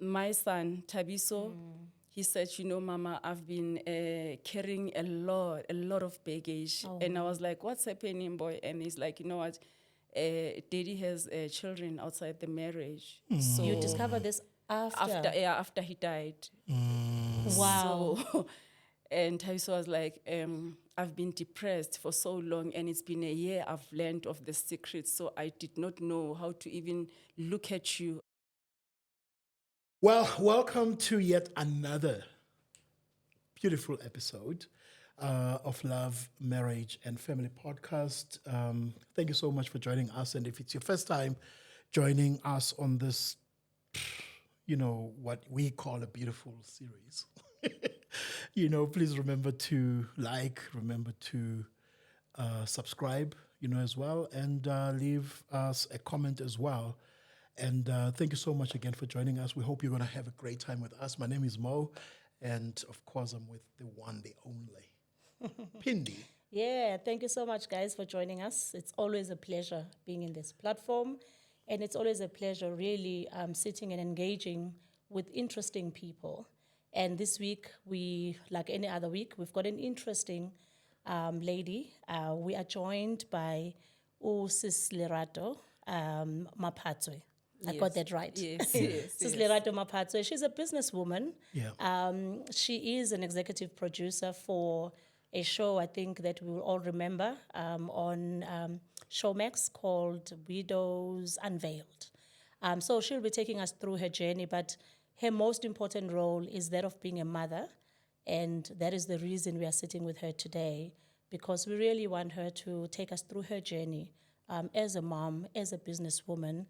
My son, Thabiso, he said, Mama, I've been carrying a lot of baggage. And I was like, what's happening, boy? And he's like, you know what? Daddy has children outside the marriage. So You discovered this after? after he died. Wow. So, and Thabiso was like, I've been depressed for so long, and it's been a year I've learned of the secrets, so I did not know how to even look at you. Well, welcome to yet another beautiful episode of Love, Marriage, and Family podcast. Thank you so much for joining us. And if it's your first time joining us on this, what we call a beautiful series, please remember to remember to subscribe, as well, and leave us a comment as well. And thank you so much again for joining us. We hope you're going to have a great time with us. My name is Mo, and of course, I'm with the one, the only, Pindi. Yeah, thank you so much, guys, for joining us. It's always a pleasure being in this platform, and it's always a pleasure really sitting and engaging with interesting people. And this week, like any other week, we've got an interesting lady. We are joined by Sis Lerato Maphatsoe. I got that right. Yes, Sis Lerato Maphatsoe. She's a businesswoman. Yeah. She is an executive producer for a show I think that we will all remember on Showmax called Widows Unveiled. So she'll be taking us through her journey, but her most important role is that of being a mother, and that is the reason we are sitting with her today, because we really want her to take us through her journey as a mom, as a businesswoman,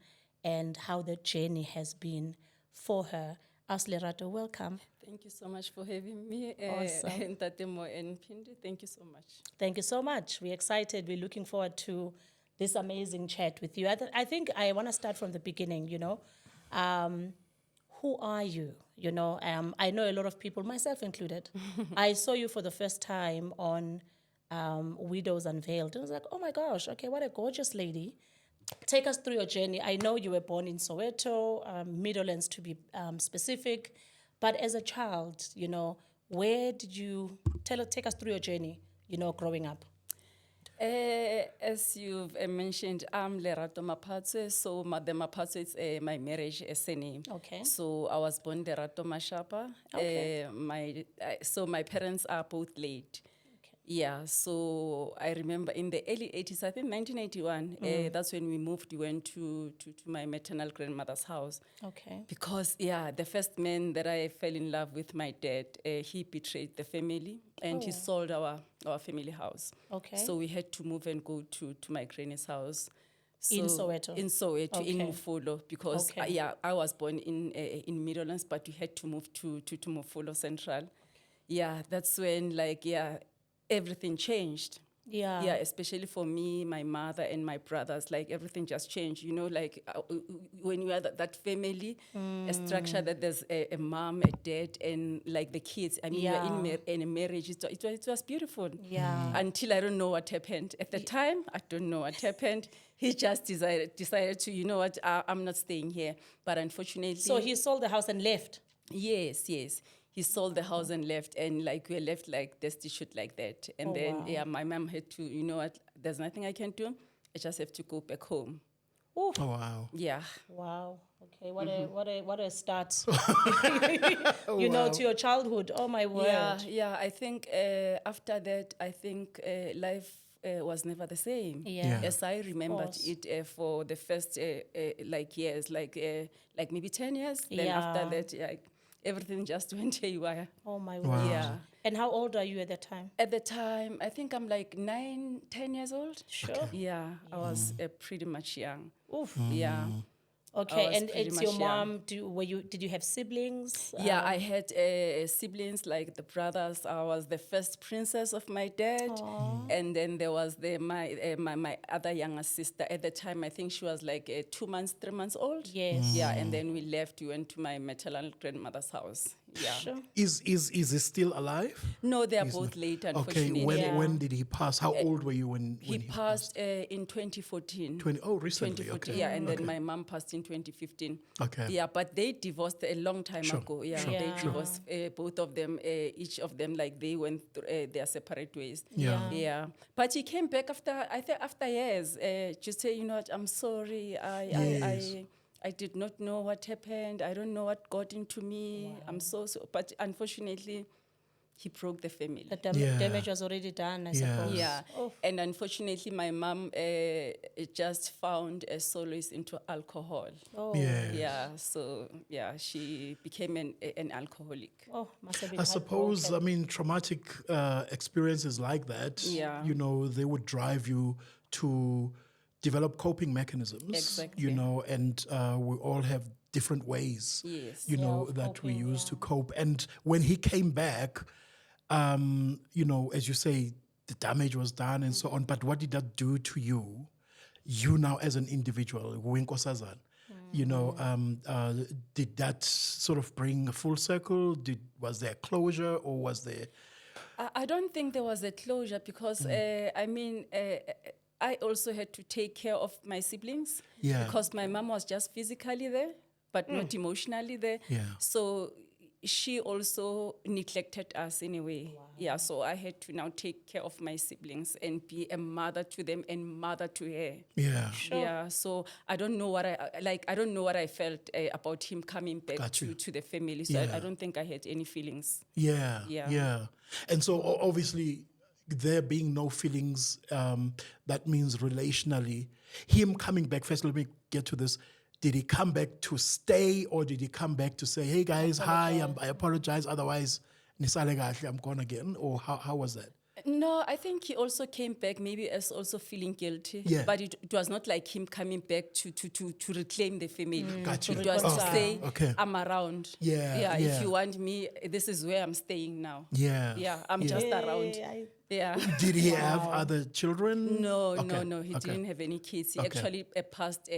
and how the journey has been for her. Lerato, welcome. Thank you so much for having me. Awesome. And Tatemo and Pindi, thank you so much. Thank you so much. We're excited. We're looking forward to this amazing chat with you. I think I want to start from the beginning, who are you? I know a lot of people, myself included. I saw you for the first time on Widows Unveiled. I was like, oh my gosh, okay, what a gorgeous lady. Take us through your journey. I know you were born in Soweto, Midlands to be specific, but as a child, where did you take us through your journey, growing up? As you've mentioned, I'm Lerato Maphatsoe, so the Maphatsoe is my marriage surname. Okay. So I was born Lerato Mashapa. Okay. So my parents are both late. Yeah, so I remember in the early 80s, I think 1981, that's when we moved. We went to my maternal grandmother's house. Okay. Because, the first man that I fell in love with, my dad, he betrayed the family and he sold our family house. Okay. So we had to move and go to my granny's house. So In Soweto? In Soweto, in Okay. Mufolo, because Okay. I was born in Midlands, but we had to move to Mufolo Central. Yeah, that's when everything changed. Yeah. Yeah, especially for me, my mother and my brothers, everything just changed. When you are that family, a structure that there's a mom, a dad, and the kids. I mean, Yeah. you're in a marriage. It was beautiful. Yeah. Until I don't know what happened. At the time, I don't know what happened. He just decided to, you know what, I'm not staying here. But unfortunately... So he sold the house and left? Yes. He sold the house and left, and we were left destitute like that. And then my mom had to, you know what, there's nothing I can do. I just have to go back home. Ooh. Oh, wow. Yeah. Wow. Okay. What a start. To your childhood. Oh my word. Yeah. I think after that, life was never the same. Yeah. As I remembered it for the first years, maybe 10 years. Then after that, everything just went haywire. Oh my word. Wow. Yeah. And how old are you at that time? At the time, I think I'm 9, 10 years old. Sure. Okay. Yeah, I was pretty much young. Oof. Yeah. Okay, I was and pretty it's your much mom. Did you have siblings? Yeah, I had siblings, the brothers. I was the first princess of my dad. And then there was my other younger sister. At the time, I think she was 2 months, 3 months old. Yes. Yeah, and then we left. We went to my maternal grandmother's house. Yeah. Sure. Is he still alive? No, they are both late, Okay, unfortunately. when did he pass? How old were you when He passed in 2014. 20, oh, recently, 2014, okay. yeah, and then my mom passed in 2015. Okay. Yeah, but they divorced a long time Sure, ago. Yeah, sure, they sure. divorced both of them, each of them, like they went their separate ways. Yeah. Yeah, but he came back after, I think, after years, to say, you know what, I'm sorry, Yes. I did not know what happened. I don't know what got into me. I'm so, but unfortunately, he broke the family. The Yeah. damage was already done, I Yeah. suppose. Yeah, Oh. and unfortunately, my mom just found a solace into alcohol. Oh. Yes. Yeah, so yeah, she became an alcoholic. Oh, must have been I suppose, I heartbroken. mean, traumatic experiences like that, Yeah. you know, they would drive you to develop coping mechanisms, Exactly. you know, and we all have different ways, Yes. you Yeah, know, of that we coping, use yeah. to cope. And when he came back, you know, as you say, the damage was done and so on. But what did that do to you? You now as an individual, Winkosazan, you know, did that sort of bring a full circle? Was there closure, or was there? I don't think there was a closure because, I mean, I also had to take care of my siblings Yeah. because my mom was just physically there, but not emotionally there. Yeah. So she also neglected us in a way. Yeah, so I had to now take care of my siblings and be a mother to them and mother to her. Yeah. Yeah, so I don't know what I don't know what I felt about him coming back Got you. to the family. So Yeah. I don't think I had any feelings. Yeah, Yeah. yeah. And so obviously, there being no feelings, that means relationally, him coming back, first let me get to this. Did he come back to stay, or did he come back to say, hey guys, hi, I apologize, otherwise, nisale kahle, I'm gone again? Or how was that? No, I think he also came back maybe as also feeling guilty. Yeah. But it was not like him coming back to reclaim the family. Got you. It was to reconcile. say, Okay. I'm around. Yeah, Yeah, yeah. if you want me, this is where I'm staying now. Yeah. Yeah, I'm just around. Yeah. Did he have other children? No, Okay, no, he okay. didn't have any kids. He Okay. actually passed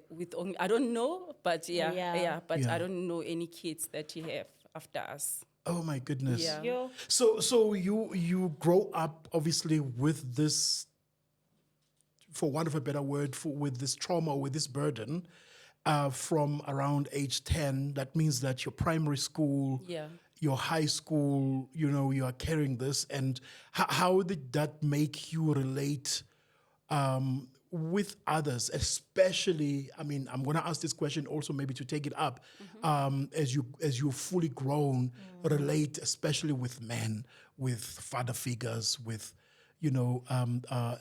with only, I don't know, but Yeah. but Yeah. I don't know any kids that he have after us. Oh my goodness. Yeah. Yo. So you grow up obviously with this, for want of a better word, with this trauma, with this burden, from around age 10. That means that your primary school, Yeah. your high school, you know, you are carrying this. And how did that make you relate with others, especially, I mean, I'm going to ask this question also maybe to take it up, as you're fully grown, relate especially with men, with father figures, with, you know,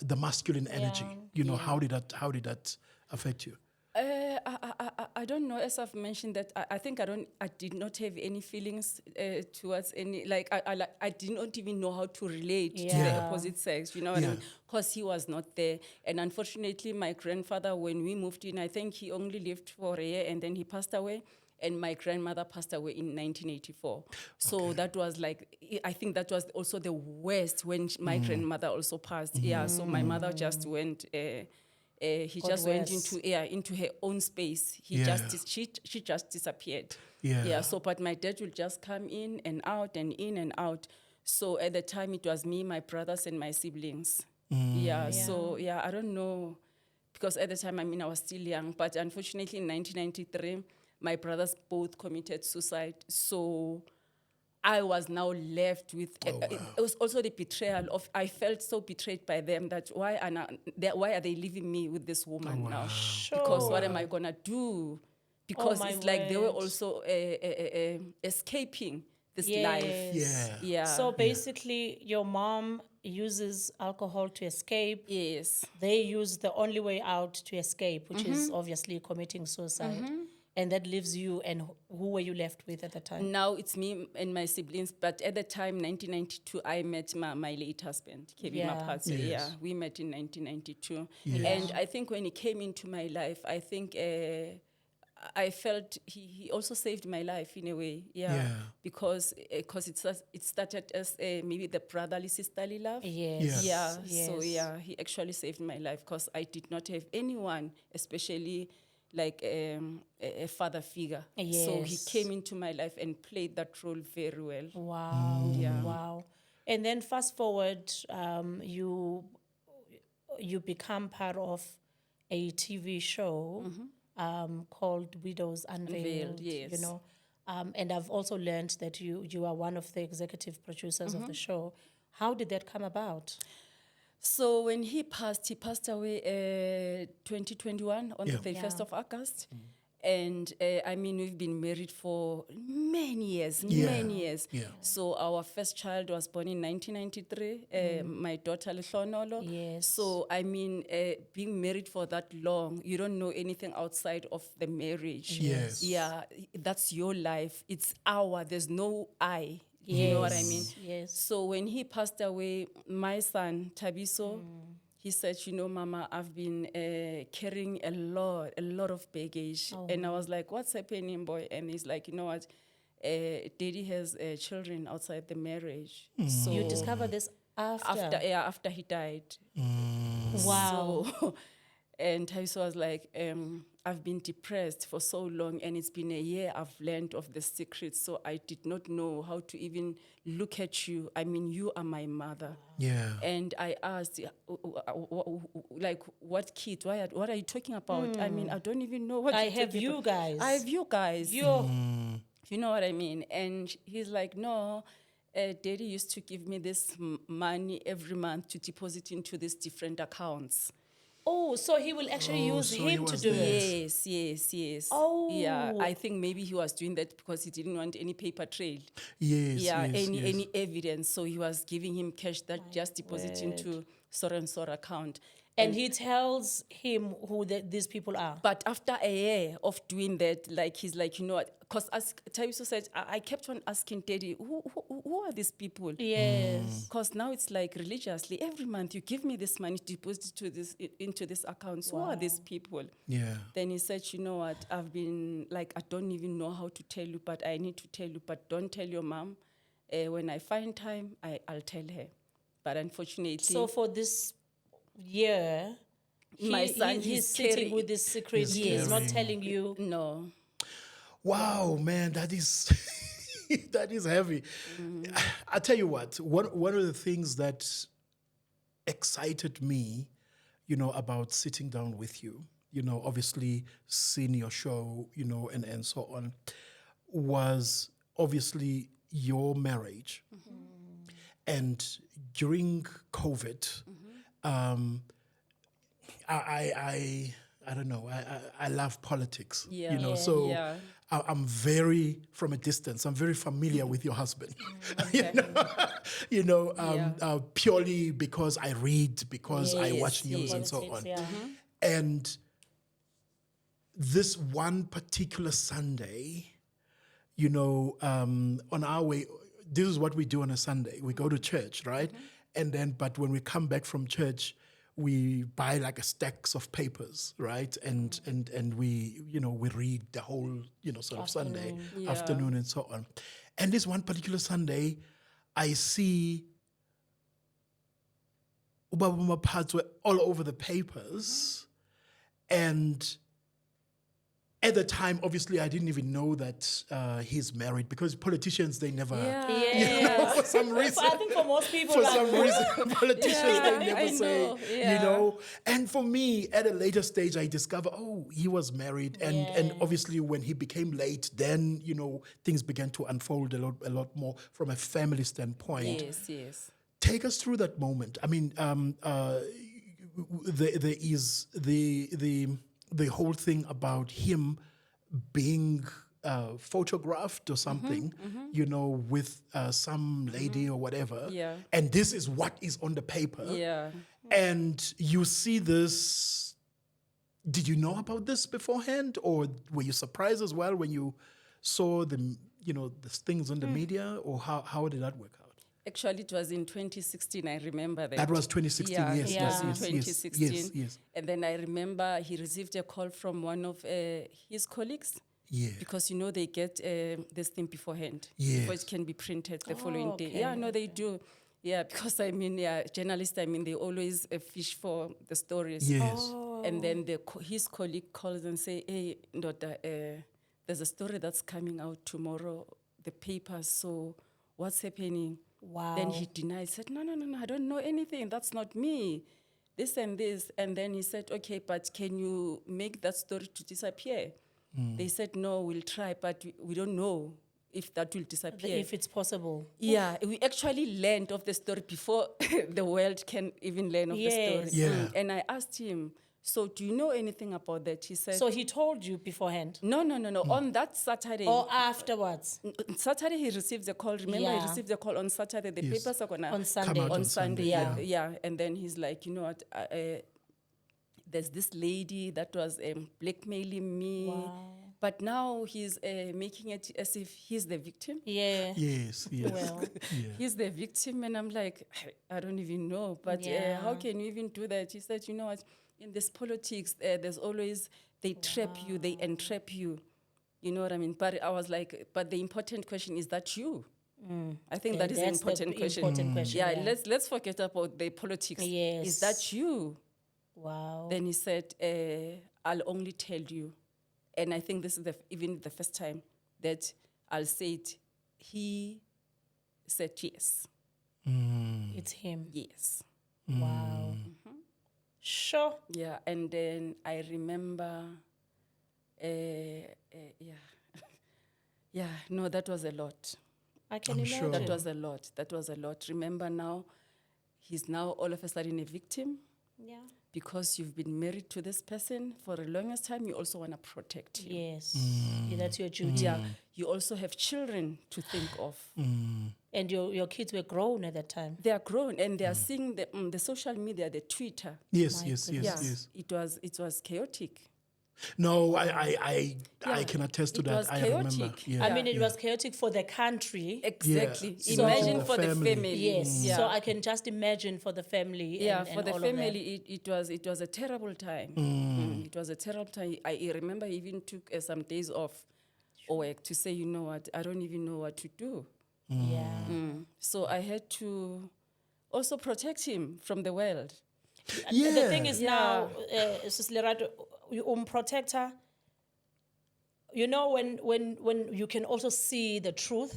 the masculine energy. You know, how did that affect you? I don't know. As I've mentioned, that I think I did not have any feelings towards any, like I did not even know how to relate to the Yeah. opposite sex. You know what I Yeah. mean? Because he was not there. And unfortunately, my grandfather, when we moved in, I think he only lived for a year and then he passed away. And my grandmother passed away in 1984. So that was like, I think that was also the worst when my grandmother also passed. Yeah, so my mother just went. He God just went rest. into her own space. Yeah. She just disappeared. Yeah. So but my dad will just come in and out and in and out. So at the time it was me, my brothers, and my siblings. Yeah. So I don't know, because at the time, I mean, I was still young. But unfortunately, in 1993, my brothers both committed suicide. So I was now left with, it was also the betrayal of, I felt so betrayed by them that why are they leaving me with this woman now? Because what am I going to do? Because my it's like they were word. also escaping this Yes. life. Yeah. Yeah. So basically, your mom uses alcohol to escape. Yes. They use the only way out to escape, which is obviously committing suicide. And that leaves you, and who were you left with at the time? Now it's me and my siblings, but at the time, 1992, I met my late husband, Kebby Yeah. Maphatsoe. Yes. Yeah, we met in 1992. Yes. And I think when he came into my life, I think I felt he also saved my life in a way. Yeah. Because it started as maybe the brotherly, sisterly love. Yes. Yeah, so Yes. he actually saved my life because I did not have anyone, especially like a father figure. So he Yes. came into my life and played that role very well. Wow. Yeah. Wow. And then fast forward, you become part of a TV show called Widows Unveiled. Yes. You know, and I've also learned that you are one of the executive producers of the show. How did that come about? So when he passed away 2021 on Yeah. the 31st Yeah. of August. And I mean, we've been married for many years, Yeah. many years. Yeah. So our first child was born in 1993, my daughter Lehonolo. Yes. So I mean, being married for that long, you don't know anything outside of the marriage. Yes. Yeah, that's your life. It's there's no I. You know what I mean? Yes. So when he passed away, my son, Thabiso, he said, Mama, I've been carrying a lot of baggage. And I was like, what's happening, boy? And he's like, you know what? Daddy has children outside the marriage. So You discovered this after he died. Wow. So, and Thabiso was like, I've been depressed for so long, and it's been a year I've learned of the secrets, so I did not know how to even look at you. I mean, you are my mother. Yeah. And I asked, like, what kids? What are you talking about? I mean, I don't even know what I you're have talking you about. guys. I have you guys. You're You know what I mean? And he's like, no, Daddy used to give me this money every month to deposit into these different accounts. Oh, so he will actually use so he him to was do there. it. Yes. Oh. Yeah, I think maybe he was doing that because he didn't want any paper trail. Yes. Yeah, yes, yes. any evidence. So he was giving him cash that just deposit into Sora and Sora account. And he tells him who these people are. But after a year of doing that, like he's like, you know what? Because as Thabiso said, I kept on asking Daddy, who are these people? Yes. Because now it's like religiously, every month you give me this money to deposit into this account. So who are these people? Yeah. Then he said, you know what? I've been like, I don't even know how to tell you, but I need to tell you. But don't tell your mom. When I find time, I'll tell her. But unfortunately, So for this year, my son, he's sitting carrying- with this secret. He's He's not carrying- telling you. no. Wow, man, that is that is heavy. I tell you what, one of the things that excited me, about sitting down with you, obviously seeing your show, and so on, was obviously your marriage. And during COVID, I don't know. I love politics. Yeah. So Yeah. I'm very from a distance. I'm very familiar with your husband. Purely because I read, because I watch news and so on. Politics, yeah. And this one particular Sunday, on our way, this is what we do on a Sunday. We go to church, right? And then, but when we come back from church, we buy like a stacks of papers, right? And we, we read the whole, sort of Sunday afternoon and so on. And this one particular Sunday, I see Lerato Maphatsoe all over the papers. And at the time, obviously, I didn't even know that he's married, because politicians, they never, Yeah. for some reason. I think for most people, For like, some reason, politicians, Yeah, they never I say, know, And for me, at a later stage, I discover, he was married. And obviously, when he became late, then, things began to unfold a lot more from a family standpoint. Yes. Take us through that moment. I mean, there is the whole thing about him being photographed or something, with some lady or whatever. Yeah. And this is what is on the paper. Yeah. And you see this. Did you know about this beforehand, or were you surprised as well when you saw the things on the media, or how did that work out? Actually, it was in 2016. I remember that. That was 2016. Yeah, Yes, it Yeah. was in yes, 2016. yes. And then I remember he received a call from one of his colleagues. Yeah. Because, they get this thing beforehand. Yes. Before it can be printed the following day. okay, Yeah, no, they do. Yeah, because, journalists, they always fish for the stories. Yes. And then his colleague calls and say, hey, Ndoda, there's a story that's coming out tomorrow, the papers, so what's happening? Wow. Then he denied, said, no, I don't know anything. That's not me. This and this. And then he said, okay, but can you make that story to disappear? They said, no, we'll try, but we don't know if that will disappear. If it's possible. Yeah, we actually learned of the story before the world can even learn of the story. Yes. Yeah. And I asked him, so do you know anything about that? He said, So he told you beforehand? no. On that Saturday, Or afterwards? Saturday he received the call. Remember, Yeah. he received the call on Saturday. The Yes. papers are gonna On Sunday. out on Sunday. yeah. Yeah. And then he's like, you know what? There's this lady that was blackmailing me. Wow. But now he's making it as if he's the victim. Yeah. Yes. Well, He's the victim, and I'm like, I don't even know. But Yeah. how can you even do that? He said, you know what? In this politics, there's always, they trap you, they entrap you. You know what I mean? But I was like, but the important question is that you? I think that is an that's the important question. important question, Yeah, yeah. let's forget about the politics. Yes. Is that you? wow. Then he said, I'll only tell you. And I think this is even the first time that I'll say it. He said yes. It's him. Yes. Wow. Sure. Yeah, and then I remember, yeah. Yeah, no, that was a lot. I can I'm imagine. sure. That was a lot. That was a lot. Remember now, he's now all of a sudden a victim. Yeah. Because you've been married to this person for the longest time, you also want to protect him. Yes. Yeah, that's your duty. Yeah, you also have children to think of. And your kids were grown at that time. They are grown and they are seeing the social media, the Twitter. Yes. My Yes. goodness. Yes. It was chaotic. No, I Yeah, can attest to it that. was I remember. chaotic. Yeah. I mean, it was chaotic for the country. Exactly. Yeah. Imagine So for the family. family. Yes. Yeah. So I can just imagine for the family. Yeah, and for the all of that. family, it was a terrible time. It was a terrible time. I remember he even took some days off work to say, you know what, I don't even know what to do. Yeah. So I had to also protect him from the world. Yeah. The thing is Yeah. now, Sis Lerato, protector. You know when you can also see the truth,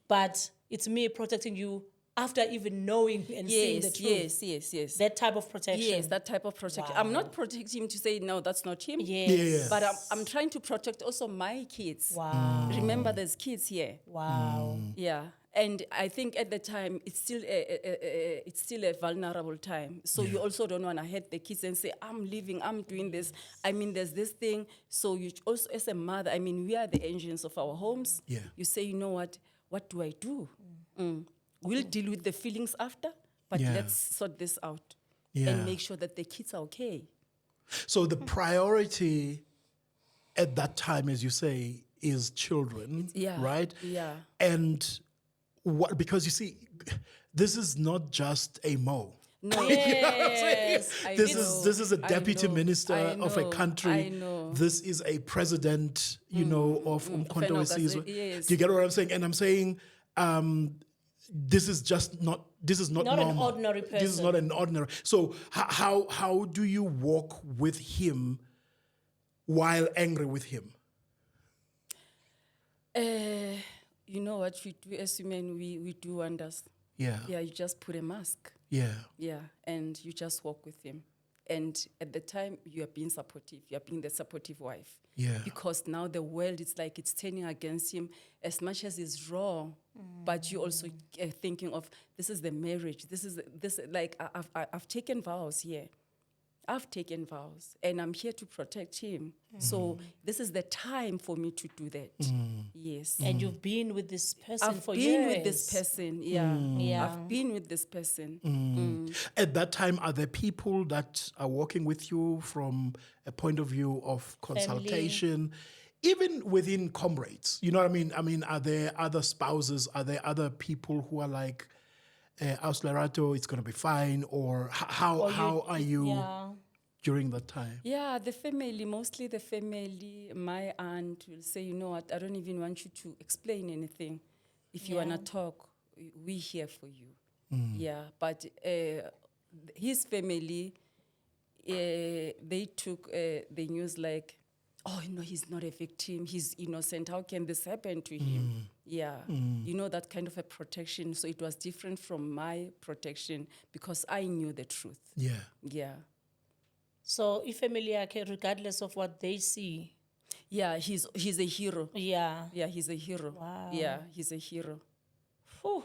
but it's me protecting you after even knowing and seeing the truth. Yes. That type of protection. Yes, that type of protection. I'm not protecting him to say, no, that's not him. Yes. Yeah. But I'm trying to protect also my kids. Wow. Remember, there's kids here. Wow. Yeah. And I think at the time, it's still a vulnerable time. So you also don't want to hurt the kids and say, I'm leaving, I'm doing this. I mean, there's this thing. So you also, as a mother, I mean, we are the engines of our homes. Yeah. You say, you know what do I do? We'll deal with the feelings after, but Yeah. let's sort this out Yeah. and make sure that the kids are okay. So the priority at that time, as you say, is children, Yeah. right? Yeah. And what, because you see, this is not just a Mo. No. Yes. I This know, is a I deputy know, minister I of a know, country. I know. This is a president, you know, of Umkhonto Fenokazi, weSizwe. yes. Do you get what I'm saying? And I'm saying, this is not Not an normal. ordinary This is person. not an ordinary. So how do you walk with him while angry with him? You know what we do as women, we do wonders. Yeah. Yeah, you just put a mask. Yeah. Yeah, and you just walk with him. And at the time, you are being supportive. You are being the supportive wife. Yeah. Because now the world, it's like it's turning against him as much as it's wrong. But you also thinking of, this is the marriage. Like, I've taken vows here. I've taken vows and I'm here to protect him. So this is the time for me to do that. Yes. And you've been with this person I've for been years. with this person, yeah. Yeah. I've been with this person. At that time, are there people that are working with you from a point of view of consultation, even within comrades? You know what I mean? I mean, are there other spouses? Are there other people who are like, Aus Lerato, it's going to be fine? Or how are you Yeah. during that time? Yeah, the family, mostly the family. My aunt will say, you know what, I don't even want you to explain anything. If you want to talk, we're here for you. Yeah, but his family, they took the news like, oh, no, he's not a victim. He's innocent. How can this happen to him? Yeah. That kind of a protection. So it was different from my protection because I knew the truth. Yeah. Yeah. So ifamily yakhe, regardless of what they see, Yeah, he's a hero. yeah. Yeah, he's a hero. Wow. Yeah, he's a hero. Whew.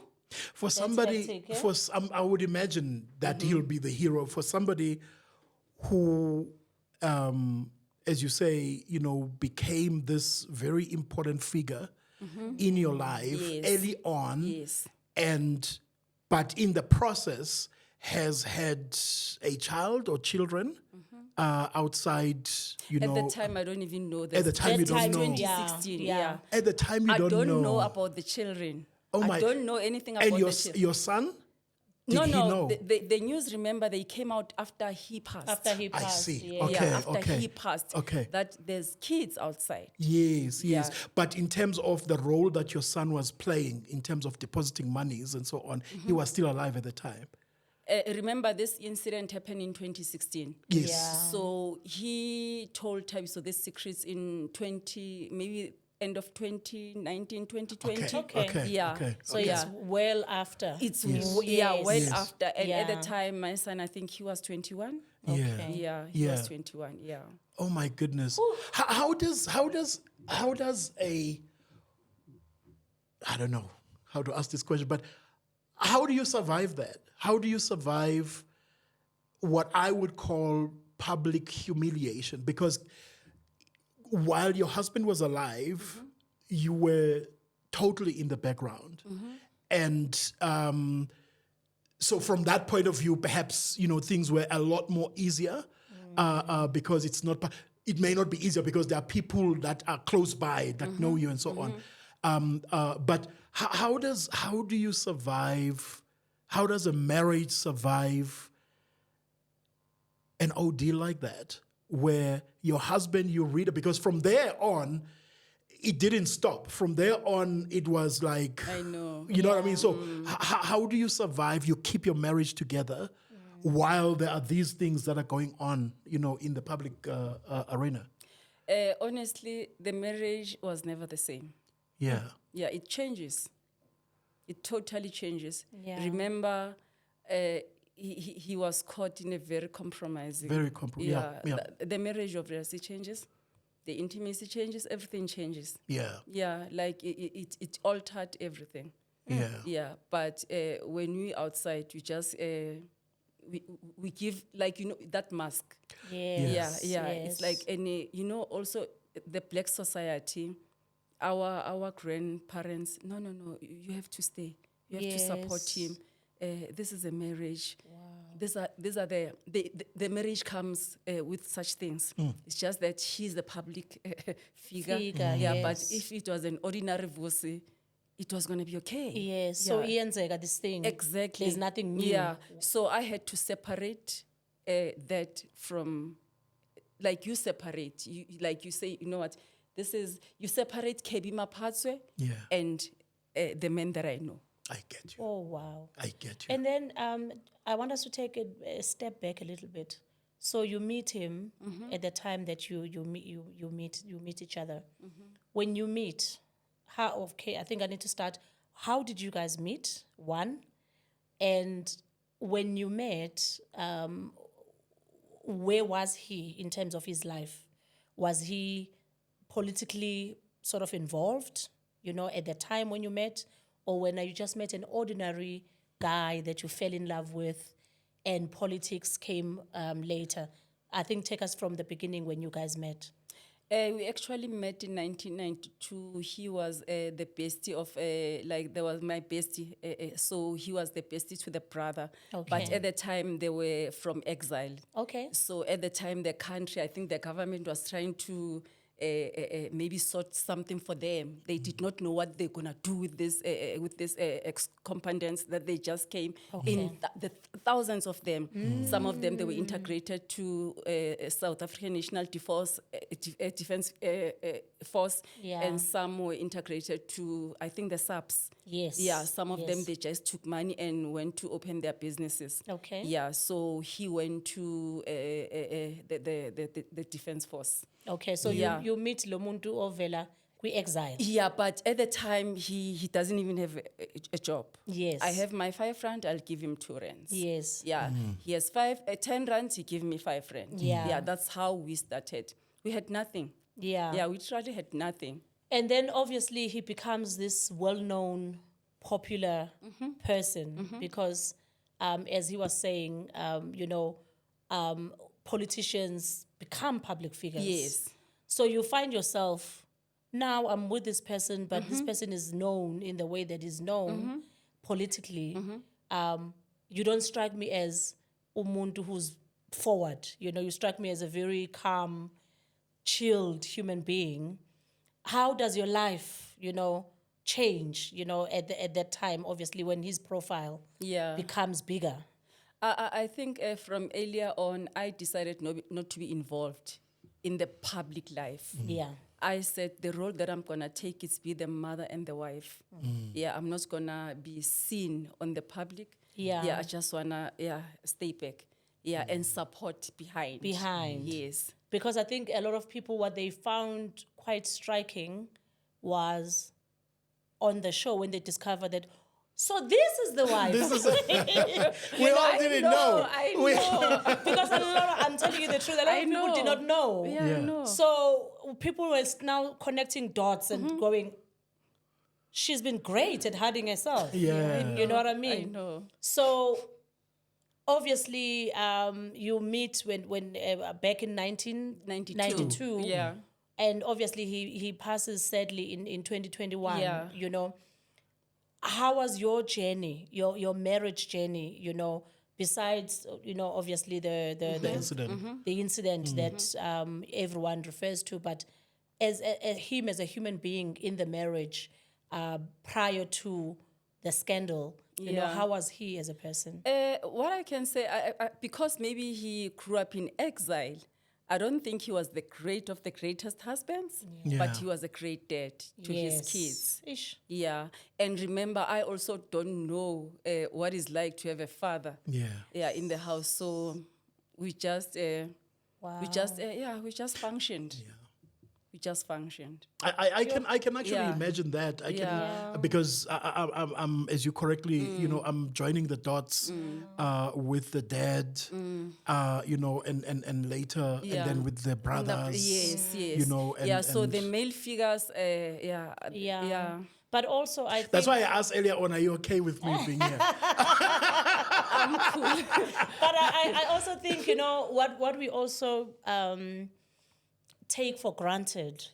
For somebody, hectic, eh? for some, I would imagine that he'll be the hero. For somebody who, as you say, became this very important figure in your life Yes. early on, Yes. but in the process has had a child or children outside, At the time, I don't even know this. At the time, you don't know. 2016, Yeah. yeah. At the time, you I don't know know. about the children. Oh my- I don't know anything about And the children. your son? Did No, he know? the news, remember, they came out after he passed. After he I passed. see. Yeah. Okay. Yeah, after he passed. Okay. That there's kids outside. Yes, yes. Yeah. But in terms of the role that your son was playing, in terms of depositing monies and so on, he was still alive at the time. Remember, this incident happened in 2016. Yes. Yeah. So he told Thabiso these secrets in maybe end of 2019, 2020. Okay. Yeah. Okay. So Yeah. it's well after. It's Yes. well Yes. after. And at Yeah. the time, my son, I think he was 21. Yeah. Yeah, he Yeah. was 21. Yeah. Oh my goodness. How does a, I don't know how to ask this question, but how do you survive that? How do you survive what I would call public humiliation? Because while your husband was alive, you were totally in the background. And so from that point of view, perhaps, things were a lot more easier because it may not be easier because there are people that are close by that know you and so on. But how do you survive? How does a marriage survive an ordeal like that, where your husband, you read it? Because from there on, it didn't stop. From there on, it was like, I know. You know what I mean? So how do you survive? You keep your marriage together while there are these things that are going on, in the public arena. Honestly, the marriage was never the same. Yeah. Yeah, it changes. It totally changes. Yeah. Remember, he was caught in a very compromising. Yeah. The marriage obviously changes. The intimacy changes. Everything changes. Yeah. Yeah, like it altered everything. Yeah. Yeah, but when we outside, we just we give that mask. Yes. Yeah. Yes. It's like any also the black society. Our grandparents, no, you have to stay. You have to support Yes. him. This is a marriage. Wow. These are the marriage comes with such things. It's just that he's the public figure. Yeah, but yes. if it was an ordinary voice, it was going to be okay. Yes. So Yeah. iyenzeka this thing. Exactly. There's nothing new. Yeah. So I had to separate that from, like you separate. You say, you know what? You separate Kebby Maphatsoe Yeah. and the men that I know. I get you. Oh, wow. I get you. And then I want us to take a step back a little bit. So you meet him at the time that you meet each other. When you meet, I think I need to start. How did you guys meet? One, and when you met, where was he in terms of his life? Was he politically sort of involved, at the time when you met, or when you just met an ordinary guy that you fell in love with and politics came later? I think take us from the beginning when you guys met. We actually met in 1992. He was the bestie of, there was my bestie. So he was the bestie to the brother. Okay. But at the time, they were from exile. Okay. So at the time, the country, I think the government was trying to maybe sort something for them. They did not know what they're gonna do with this ex-combatants that they just came in. The thousands of them. Some of them they were integrated to South African National Defense Force, Yeah. and some were integrated to, I think, the SAPS. Yes. Yeah, some of them Yes. they just took money and went to open their businesses. Okay. Yeah, so he went to the defense force. Okay, so Yeah. you meet Lomuntu Ovela exile. Yeah, but at the time he doesn't even have a job. Yes. I have my 5 rand, I'll give him 2 rands. Yes. Yeah, he has 10 rands, he give me 5 rand. Yeah. Yeah, that's how we started. We had nothing. Yeah. Yeah, we literally had nothing. And then obviously he becomes this well-known, popular person because, as he was saying, politicians become public figures. Yes. So you find yourself, now I'm with this person, but this person is known in the way that is known politically. You don't strike me as umuntu who's forward. You strike me as a very calm, chilled human being. How does your life, change, at that time, obviously, when his profile becomes bigger? I think from earlier on, I decided not to be involved in the public life. Yeah. I said the role that I'm going to take is be the mother and the wife. Yeah, I'm not going to be seen on the public. Yeah. Yeah, I just want to stay back. Yeah, and support behind. Yes. Because I think a lot of people, what they found quite striking was on the show when they discovered that, so this is the wife. We all didn't know. I know. Because I'm telling you the truth, a lot of people did not know. Yeah, I know. So people were now connecting dots and going, she's been great at hiding herself. Yeah. You know what I mean? I know. So obviously you meet when back in 1992. Yeah. And obviously he passes sadly in 2021. Yeah. How was your journey, your marriage journey, besides, obviously the incident. the incident that everyone refers to, but as him as a human being in the marriage prior to the scandal, how was he as a person? What I can say, because maybe he grew up in exile, I don't think he was the greatest husbands, Yeah. but he was a great dad to his kids. Ish. Yeah, and remember, I also don't know what it's like to have a father. Yeah. In the house. So we just, we just functioned. Yeah. We just functioned. I can actually Yeah. imagine that. I can Yeah. because I'm as you correctly I'm joining the dots with the dad, and later Yeah. and then with the brothers. Yes. So and the male figures, yeah. But also I think that's why I asked earlier on, are you okay with me being here? But I also think, what we also take for granted,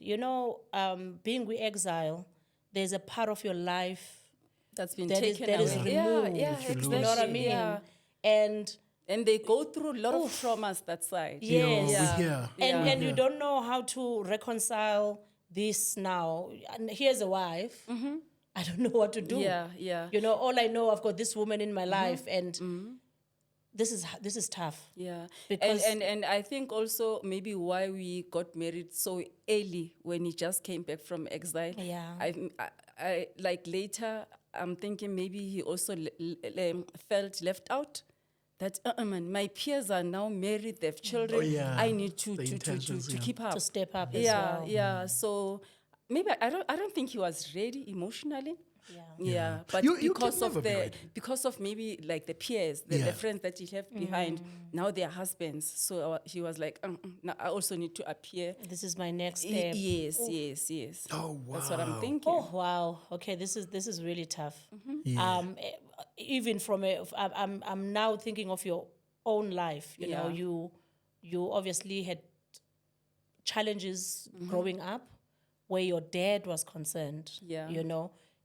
being with exile, there's a part of your life That's been that is taken away. removed. Yeah, That you lose. exactly. You know what I mean? Yeah. And they go through a lot of traumas that side. Yes. We hear. and you don't know how to reconcile this now. And here's a wife. I don't know what to do. Yeah. All I know, I've got this woman in my life, and this is tough. Yeah, Because- and I think also maybe why we got married so early when he just came back from exile. Yeah. I like later. I'm thinking maybe he also felt left out. That man, my peers are now married, they have children. Oh, yeah. I need to The intentions, to yeah. keep up. To step up as Yeah, well. yeah. So maybe I don't think he was ready emotionally. Yeah. Yeah, but You can because never of be ready. because of maybe like the peers, the Yeah. friends that he left behind, now they're husbands. So he was like, now I also need to appear. This is my next step. Yes. Oh, That's what I'm wow. thinking. Oh wow. Okay, this is really tough. Yeah. Even I'm now thinking of your own life. You obviously had challenges growing up where your dad was concerned. Yeah.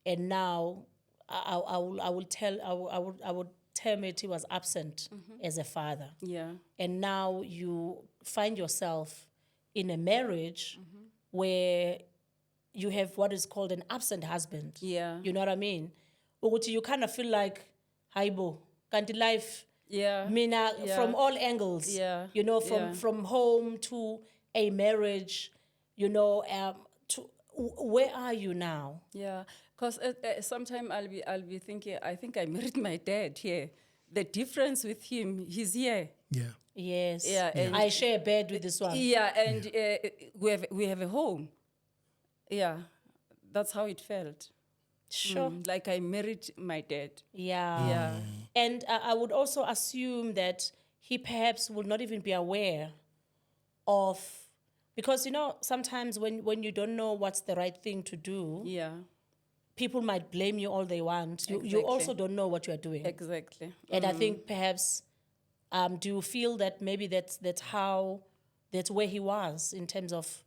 And now I would term it, he was absent as a father. Yeah. And now you find yourself in a marriage where you have what is called an absent husband. Yeah. You know what I mean? Ukuthi you kind of feel like, haibo, kanti life, Yeah. mina, Yeah. from all angles. Yeah. You know, Yeah. from home to a marriage, you know, to where are you now? Yeah, because sometimes I'll be thinking, I think I married my dad here. The difference with him, he's here. Yeah. Yes. Yeah, and- I share a bed with this one. Yeah, and we have a home. Yeah, that's how it felt. Sure. Like I married my dad. Yeah. Yeah. And I would also assume that he perhaps will not even be aware of, because, you know, sometimes when you don't know what's the right thing to do, Yeah, people might blame you all they want. You Exactly. also don't know what you are doing. exactly. And I think perhaps, do you feel that maybe that's where he was in terms of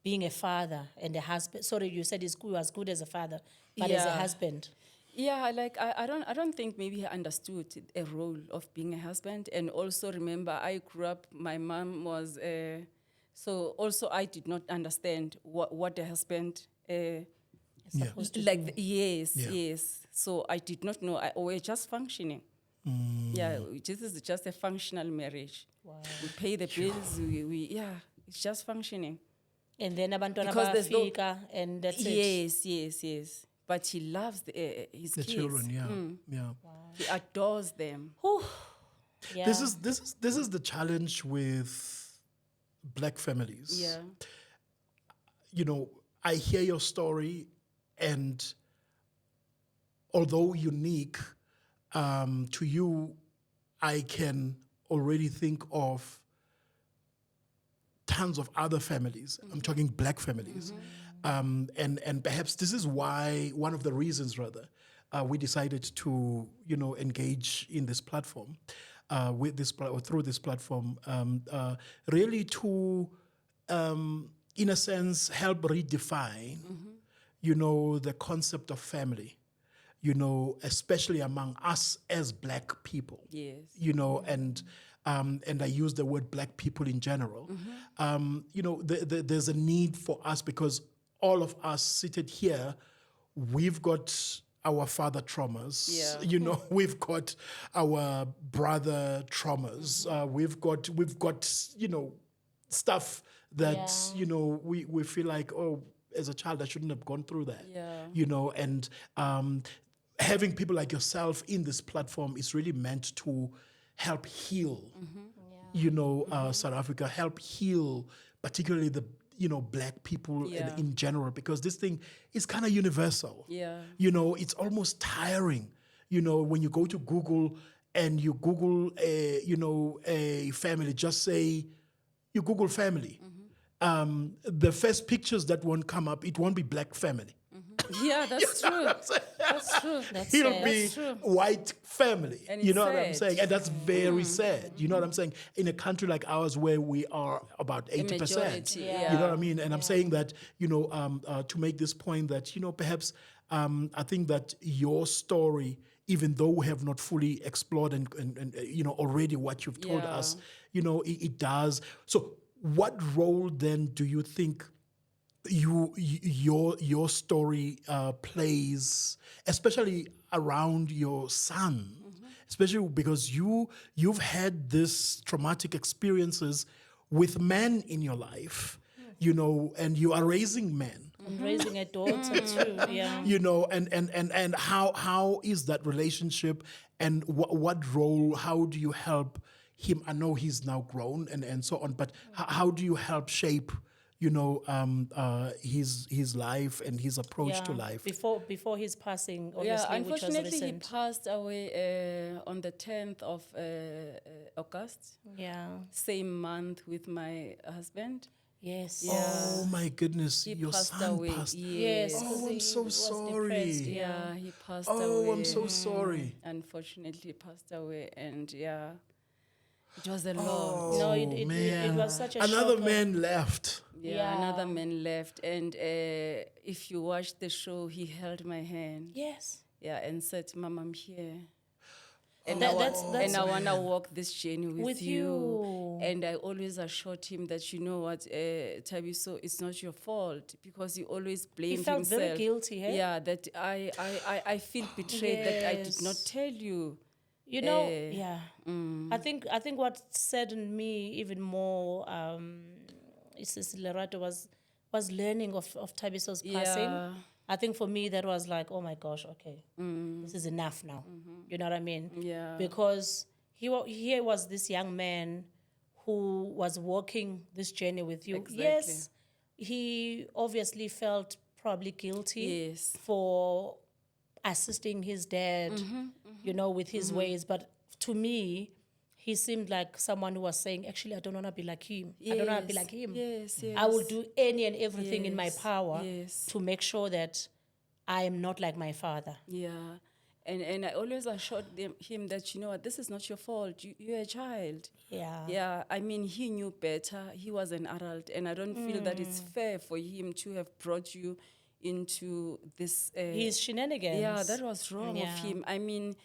being a father and a husband? Sorry, you said he was good as a father, but as a Yeah. husband. Yeah, like I don't think maybe he understood a role of being a husband. And also remember, I grew up, my mom was, so also I did not understand what a husband, Supposed to like, do. yes, Yeah. yes. So I did not know, we're just functioning. Yeah, this is just a functional marriage. Wow. We pay the bills, yeah, it's just functioning. And then abantwana Because there's no- bayafika, and that's it. Yes, yes, yes. But he loves his The kids. children, yeah. Yeah. He adores them. Whew. Yeah. This is the challenge with black families. Yeah. You know, I hear your story, and although unique to you, I can already think of tons of other families. I'm talking black families. And perhaps this is why, one of the reasons rather, we decided to, engage in this platform, through this platform, really to, in a sense, help redefine, the concept of family, especially among us as black people. Yes. And I use the word black people in general. There's a need for us, because all of us seated here, we've got our father traumas. Yeah. We've got our brother traumas. We've got stuff that we feel like, oh, as a child I shouldn't have gone through that. Yeah. And having people like yourself in this platform is really meant to help heal, South Africa, help heal, particularly the, black people Yeah. in general, because this thing is kind of universal. Yeah. It's almost tiring, when you go to Google and you Google a family, just say, you Google family. The first pictures that won't come up, it won't be black family. Yeah, that's true. That's true. That's It'll sad. be That's true. white family. And You it's know what I'm sad. saying? And that's very sad. You know what I'm saying? In a country like ours where we are about 80%. majority, yeah. You know what I mean? And I'm saying that, to make this point that, perhaps I think that your story, even though we have not fully explored and already what you've told Yeah. us, it does. So what role then do you think your story plays, especially around your son, especially because you've had this traumatic experiences with men in your life, and you are raising men, I'm raising a daughter too. Yeah. and how is that relationship, and what role, how do you help him? I know he's now grown and so on, but how do you help shape his life and his approach to life? Before his passing, obviously, Yeah, which was unfortunately, he recent. passed away on the 10th of August, Yeah. same month with my husband. Yes. Yeah. Oh my goodness, He your passed son away. passed. Yes. Yes. 'cause Oh, I'm he so was sorry. depressed, Yeah, he passed Oh, away. I'm so sorry. Unfortunately, he passed away, and yeah, it was a lot. Oh, No, it man. was such a Another shocker. man left. Yeah, another Yeah. man left, and if you watch the show, he held my hand. Yes. Yeah, and said, "Mom, I'm here." And That's I wanna walk this journey with, with you. you. And I always assured him that, you know what, Thabiso, it's not your fault, because he always blamed felt himself. very guilty, eh? Yeah, that I feel betrayed that I did not Yes. tell you. You know, yeah. I think what saddened me even more is Lerato was learning of Thabiso's passing. Yeah. I think for me that was like, oh my gosh, okay, this is enough now. You know what I mean? Yeah. Because here was this young man who was walking this journey with you. Exactly. Yes, he obviously felt probably guilty Yes. for assisting his dad, you know, with his ways. But to me, he seemed like someone who was saying, actually, I don't want to be like him. I don't want to be like him. Yes, yes. I will do any and everything in my Yes, power yes. to make sure that I am not like my father. Yeah. And I always assured him that, you know what, this is not your fault. You're a child. Yeah. Yeah, I mean, he knew better. He was an adult, and I don't feel that it's fair for him to have brought you into this. His shenanigans. Yeah, that was wrong of Yeah. him. I mean,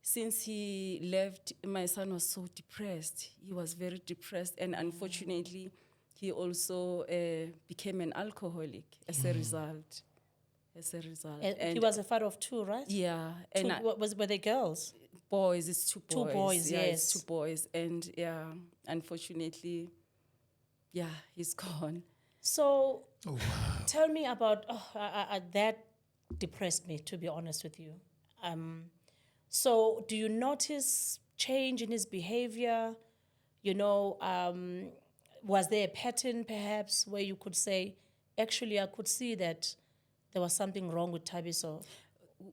since he left, my son was so depressed. He was very depressed, and unfortunately, he also became an alcoholic as a result. He was a father of two, right? Yeah, Two, and were they girls? boys, it's two boys. Two boys, yeah, yes. it's two boys, and yeah, unfortunately, yeah, he's gone. So tell me about that depressed me, to be honest with you. So do you notice change in his behavior? You know, was there a pattern perhaps where you could say, actually, I could see that there was something wrong with Thabiso?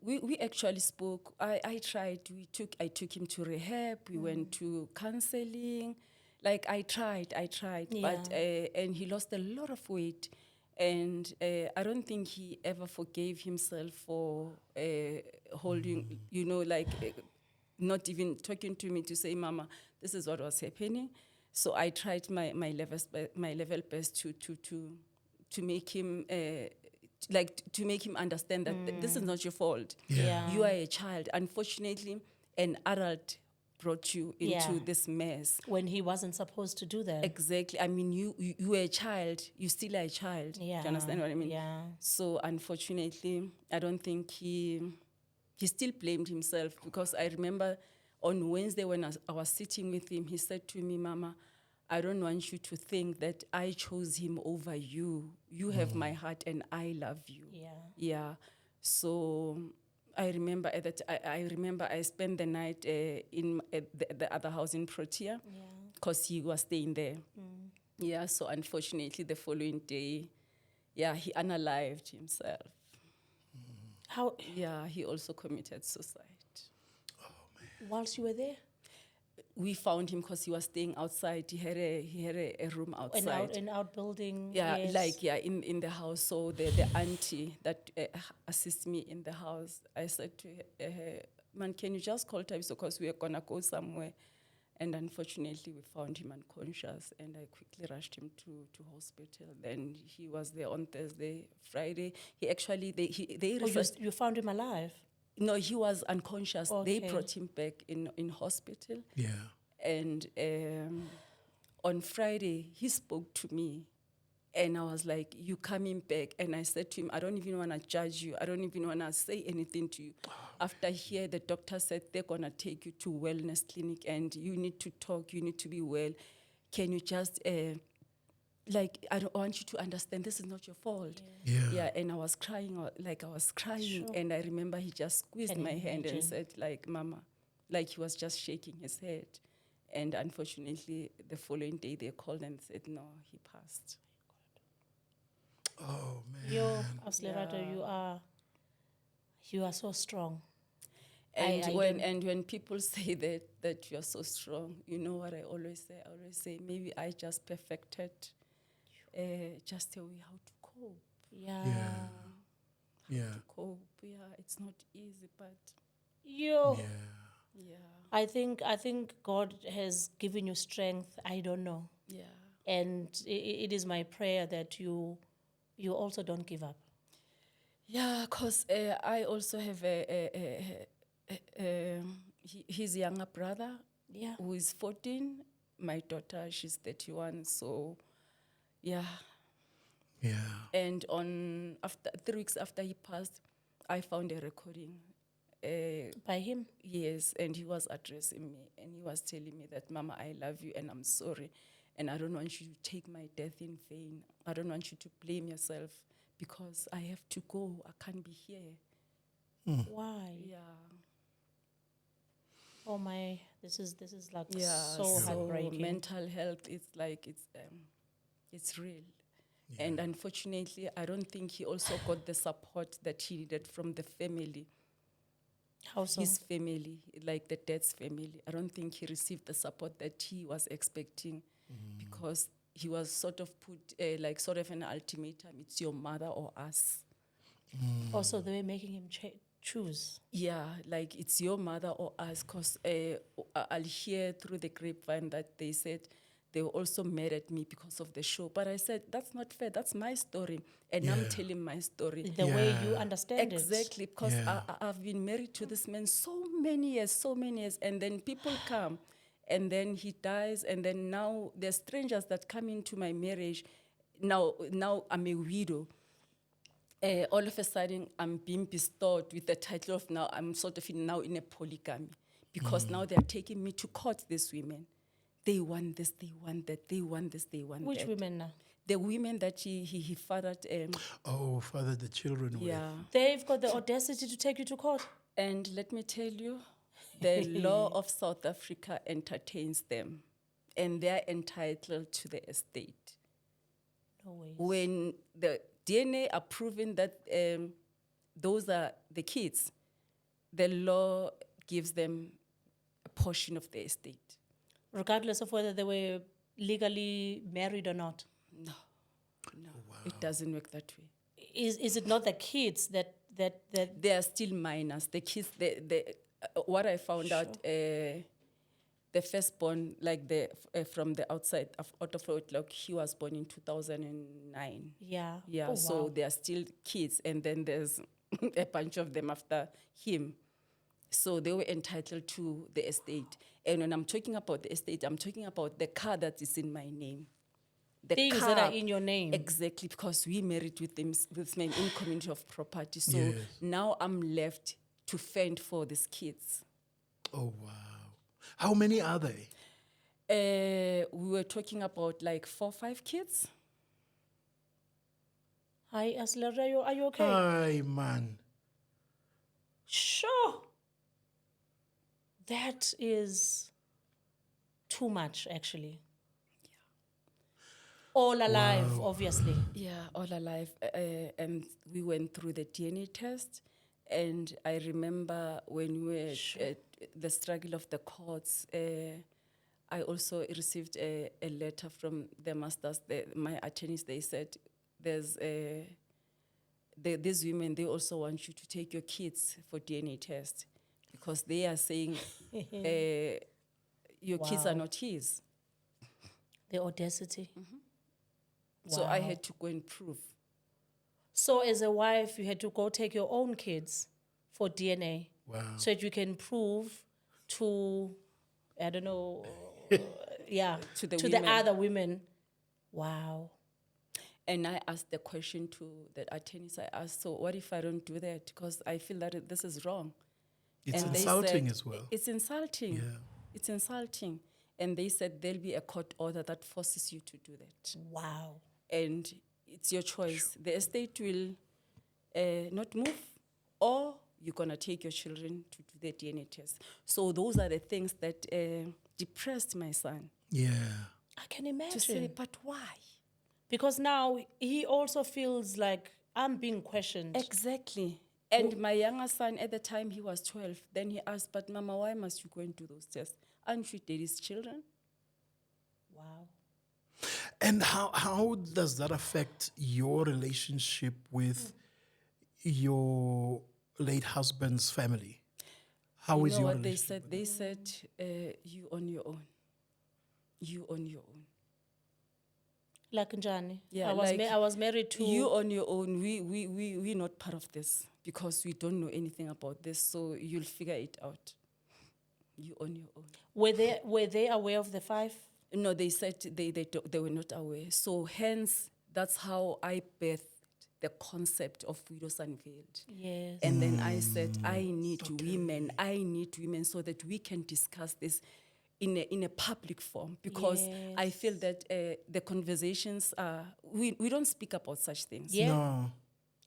We actually spoke. I tried. I took him to rehab. We went to counseling. Like I tried, but and he lost a lot of weight, and I don't think he ever forgave himself for holding, you know, like not even talking to me to say, Mama, this is what was happening. So I tried my level best to make him to make him understand that this is not your fault. Yeah. You are a child. Unfortunately, an adult brought you into this mess. When he wasn't supposed to do that. Exactly. I mean, you were a child. You still are a child. Yeah. Do you understand what I mean? Yeah. So unfortunately, I don't think he still blamed himself, because I remember on Wednesday when I was sitting with him, he said to me, Mama, I don't want you to think that I chose him over you. You have my heart and I love you. Yeah. Yeah. So I remember I remember I spent the night in the other house in Protea, because he was staying there. Yeah. So unfortunately, the following day, he unalived himself. How, Yeah, he also committed suicide. whilst you were there? We found him because he was staying outside. He had a room outside. An outbuilding? Yeah, yes. in the house. So the auntie that assists me in the house, I said to her, man, can you just call Thabiso, because we are gonna go somewhere. And unfortunately, we found him unconscious, and I quickly rushed him to hospital. Then he was there on Thursday, Friday. He actually they Oh, referred. you found him alive? No, he was unconscious. They Okay. brought him back in hospital. Yeah. And on Friday, he spoke to me. And I was like, you coming back? And I said to him, I don't even want to judge you. I don't even want to say anything to you. After here, the doctor said they're going to take you to wellness clinic and you need to talk, you need to be well. Can you just, I don't want you to understand this is not your fault. Yeah. And I was crying, and I remember he just squeezed Can my hand imagine. and said, like, Mama, like he was just shaking his head. And unfortunately, the following day they called and said, no, he passed. Oh man. Lerato, you are so strong. And I when people say that you're so strong, you know what I always say? I always say, maybe I just perfected just a way how to cope. Yeah. Yeah. Cope, it's not easy, but You. Yeah. I think God has given you strength. I don't know. yeah. And it is my prayer that you also don't give up. Yeah, because I also have a his younger brother, Yeah. who is 14. My daughter, she's 31. So, yeah. Yeah. And after 3 weeks after he passed, I found a recording. By him? Yes, and he was addressing me, and he was telling me that, Mama, I love you, and I'm sorry, and I don't want you to take my death in vain. I don't want you to blame yourself, because I have to go. I can't be here. Why? Yeah. Oh my, this is like Yeah. so heartbreaking. Mental health, it's real. And unfortunately, I don't think he also got the support that he needed from the family. How so? His family, like the dad's family. I don't think he received the support that he was expecting, because he was sort of put sort of an ultimatum: it's your mother or us. Also, they were making him choose. Yeah, like it's your mother or us, because I'll hear through the grapevine that they said they were also mad at me because of the show. But I said, that's not fair. That's my story. And I'm telling my story. The way you understand Exactly, because Yeah. I've been married to this man so many years. And then people come, and then he dies. And then now there's strangers that come into my marriage. Now I'm a widow. All of a sudden, I'm being bestowed with the title of now, I'm sort of now in a polygamy, because now they're taking me to court, these women. They want this, they want that, they want this, they want Which that. women now? The women that he fathered. Father the children with. Yeah. They've got the audacity to take you to court. And let me tell you, the law of South Africa entertains them, and they're entitled to the estate. No way. When the DNA are proving that those are the kids, the law gives them a portion of the estate. Regardless of whether they were legally married or not. No, it doesn't work that way. Is it not the kids that They are still minors. The kids, what I found out, the firstborn, like from the outside out of wedlock, he was born in 2009. Yeah. Yeah, Oh, so wow. they are still kids, and then there's a bunch of them after him. So they were entitled to the estate. And when I'm talking about the estate, I'm talking about the car that is in my name. The Things that are in your name. Exactly, because we married with this man in community of property. So Yes. now I'm left to fend for these kids. Oh, wow. How many are they? We were talking about like 4 or 5 kids. Hi, Aslera, are you okay? Ay, man. Sure. That is too much, actually. All alive, obviously. Yeah, all alive. And we went through the DNA test. And I remember when we were at the struggle of the courts, I also received a letter from the masters, my attorneys. They said, there's these women, they also want you to take your kids for DNA test, because they are saying your kids are Wow. not his. The audacity. So I Wow. had to go and prove. So as a wife, you had to go take your own kids for DNA. Wow. So that you can prove to, I don't know, To the to women. the other women. Wow. And I asked the question to the attorneys. I asked, so what if I don't do that? Because I feel that this is wrong. It's And they insulting said, as well. It's insulting. Yeah. It's insulting. And they said there'll be a court order that forces you to do that. Wow. And it's your choice. The estate will not move, or you're going to take your children to do the DNA test. So those are the things that depressed my son. Yeah. I can imagine. To say, but why? Because now he also feels like I'm being questioned. Exactly. And my younger son, at the time, he was 12. Then he asked, but Mama, why must you go and do those tests? Aren't you daddy's children? Wow. And how does that affect your relationship with your late husband's family? How You is know your what they relationship? said? They said, you on your own. You on your own. Like Njani. Yeah, I was married to You on your own. We're not part of this, because we don't know anything about this, so you'll figure it out. You on your own. Were they aware of the 5? No, they said they were not aware. So hence, that's how I birthed the concept of Widows Unveiled. Yes. And then I said, I need women so that we can discuss this in a public form, because I feel that the conversations we don't speak about such things. Yeah. No.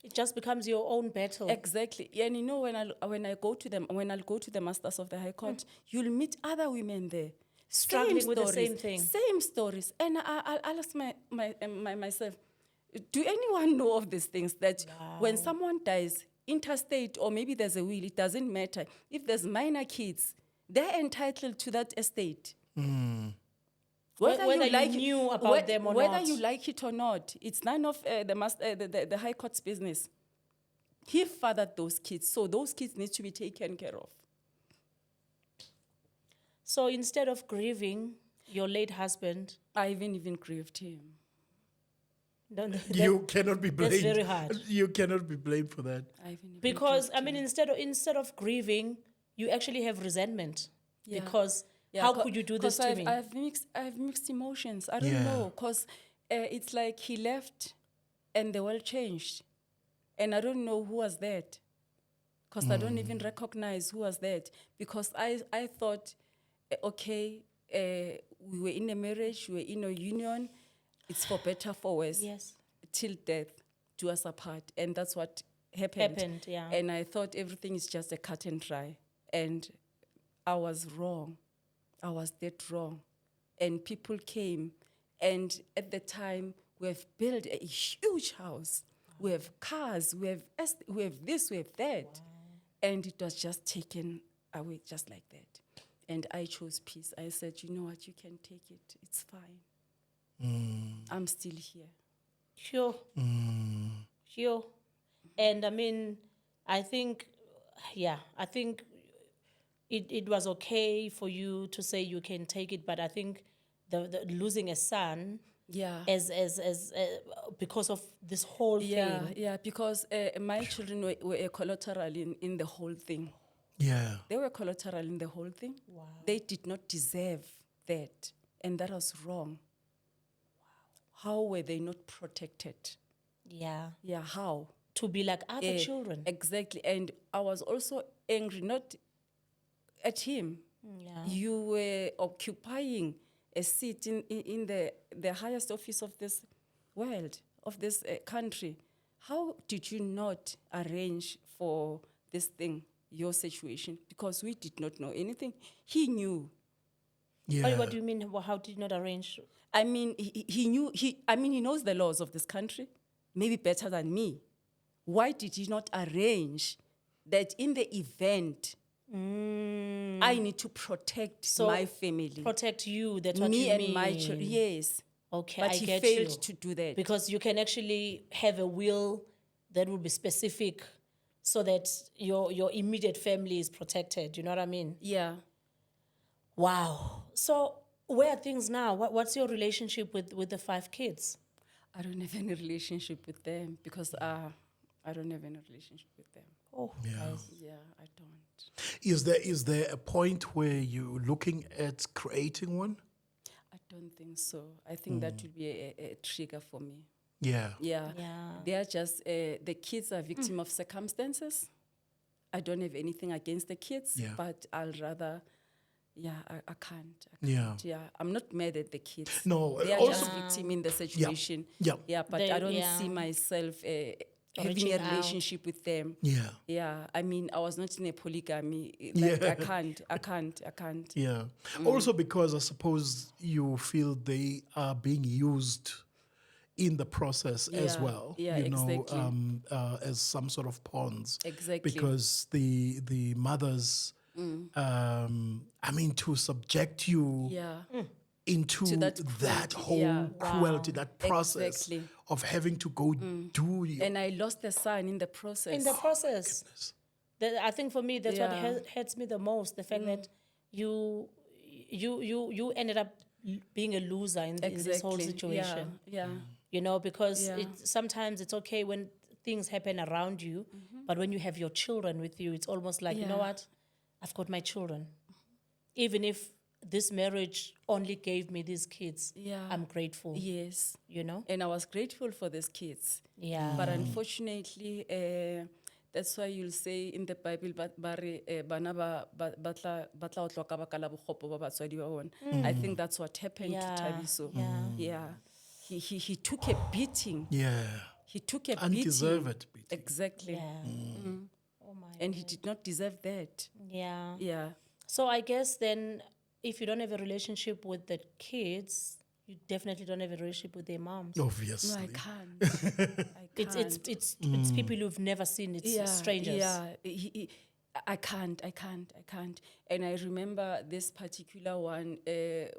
It just becomes your own battle. Exactly. And you know, when I'll go to the Masters of the High Court, you'll meet other women there Struggling with the same thing. Same stories. And I'll ask myself, do anyone know of these things, that when someone dies, interstate or maybe there's a will, it doesn't matter. If there's minor kids, they're entitled to that estate. Whether you knew about them or whether not. you like it or not, it's none of the High Court's business. He fathered those kids, so those kids need to be taken care of. So instead of grieving your late husband, I even grieved him. You cannot be blamed. That's very hard. You cannot be blamed for that. Because I mean, instead of grieving, you actually have resentment. Yeah. Because how could you do this to me? I have mixed emotions. I don't know, because it's like he left and the world changed. And I don't know who was that, because I don't even recognize who was that, because I thought, okay, we were in a marriage, we were in a union, it's for better, for worse. Yes. Till death do us apart. And that's what happened. Yeah. And I thought everything is just a cut and dry. And I was wrong. I was dead wrong. And people came. And at the time, we have built a huge house. We have cars. We have this, we have that. Wow. And it was just taken away just like that. And I chose peace. I said, you know what, you can take it. It's fine. I'm still here. Sure. Sure. And I mean, I think it was okay for you to say you can take it, but I think the losing a son, as because of this whole thing. Yeah, because my children were a collateral in the whole thing. Yeah. They were collateral in the whole thing. Wow. They did not deserve that, and that was wrong. How were they not protected? Yeah. Yeah, how? To be like other children. Exactly. And I was also angry, not at him. Yeah. You were occupying a seat in the highest office of this world, of this country. How did you not arrange for this thing, your situation? Because we did not know anything. He knew. Yeah. What do you mean? How did you not arrange? I mean, he knew. He knows the laws of this country, maybe better than me. Why did he not arrange that in the event I need to protect my family, protect you? That's what me you and mean. my children? Yes. Okay, but I he get failed you. to do that, because you can actually have a will that will be specific, so that your immediate family is protected. You know what I mean? Yeah. Wow. So where are things now? What's your relationship with the 5 kids? I don't have any relationship with them because I don't have any relationship with them. Oh, Yeah. Yeah, I don't. Is there a point where you're looking at creating one? I don't think so. I think that would be a trigger for me. Yeah. Yeah. Yeah. They are just, the kids are victim of circumstances. I don't have anything against the kids, but I'll rather, I can't. Yeah. I'm not mad at the kids. No, they are also- just victim in the situation. Yeah. Yeah, but I don't see myself having Reaching a relationship with them. Yeah. Yeah, I mean, I was not in a polygamy. Like, I can't. Yeah. Also because I suppose you feel they are being used in the process as Yeah, well. yeah, you know, exactly. as some sort of pawns. Exactly. Because the mothers, I mean, to subject you into To that, that whole cruelty, that process Exactly. of having to go do your And I lost the son in the process. In the process. I think for me, that's what hurts me the most. The fact that you ended up being a loser in this whole situation. Yeah. You know, because sometimes it's okay when things happen around you, but when you have your children with you, it's almost like, you know what? I've got my children. even if this marriage only gave me these kids, Yeah. I'm grateful. Yes. You know? And I was grateful for these kids. Yeah. But unfortunately, that's why you'll say in the Bible, bana batla o tloka baka la bokgopo ba batswadi ba bona. I think that's what happened to Yeah, Thabiso. yeah. Yeah. He took a beating. Yeah. He took a beating. Undeserved beating. Exactly. Yeah. Oh my. And he did not deserve that. Yeah. Yeah. So I guess then, if you don't have a relationship with the kids, you definitely don't have a relationship with their moms. Obviously. No, I can't. I can't. It's people you've never seen. It's strangers. Yeah, I can't. And I remember this particular one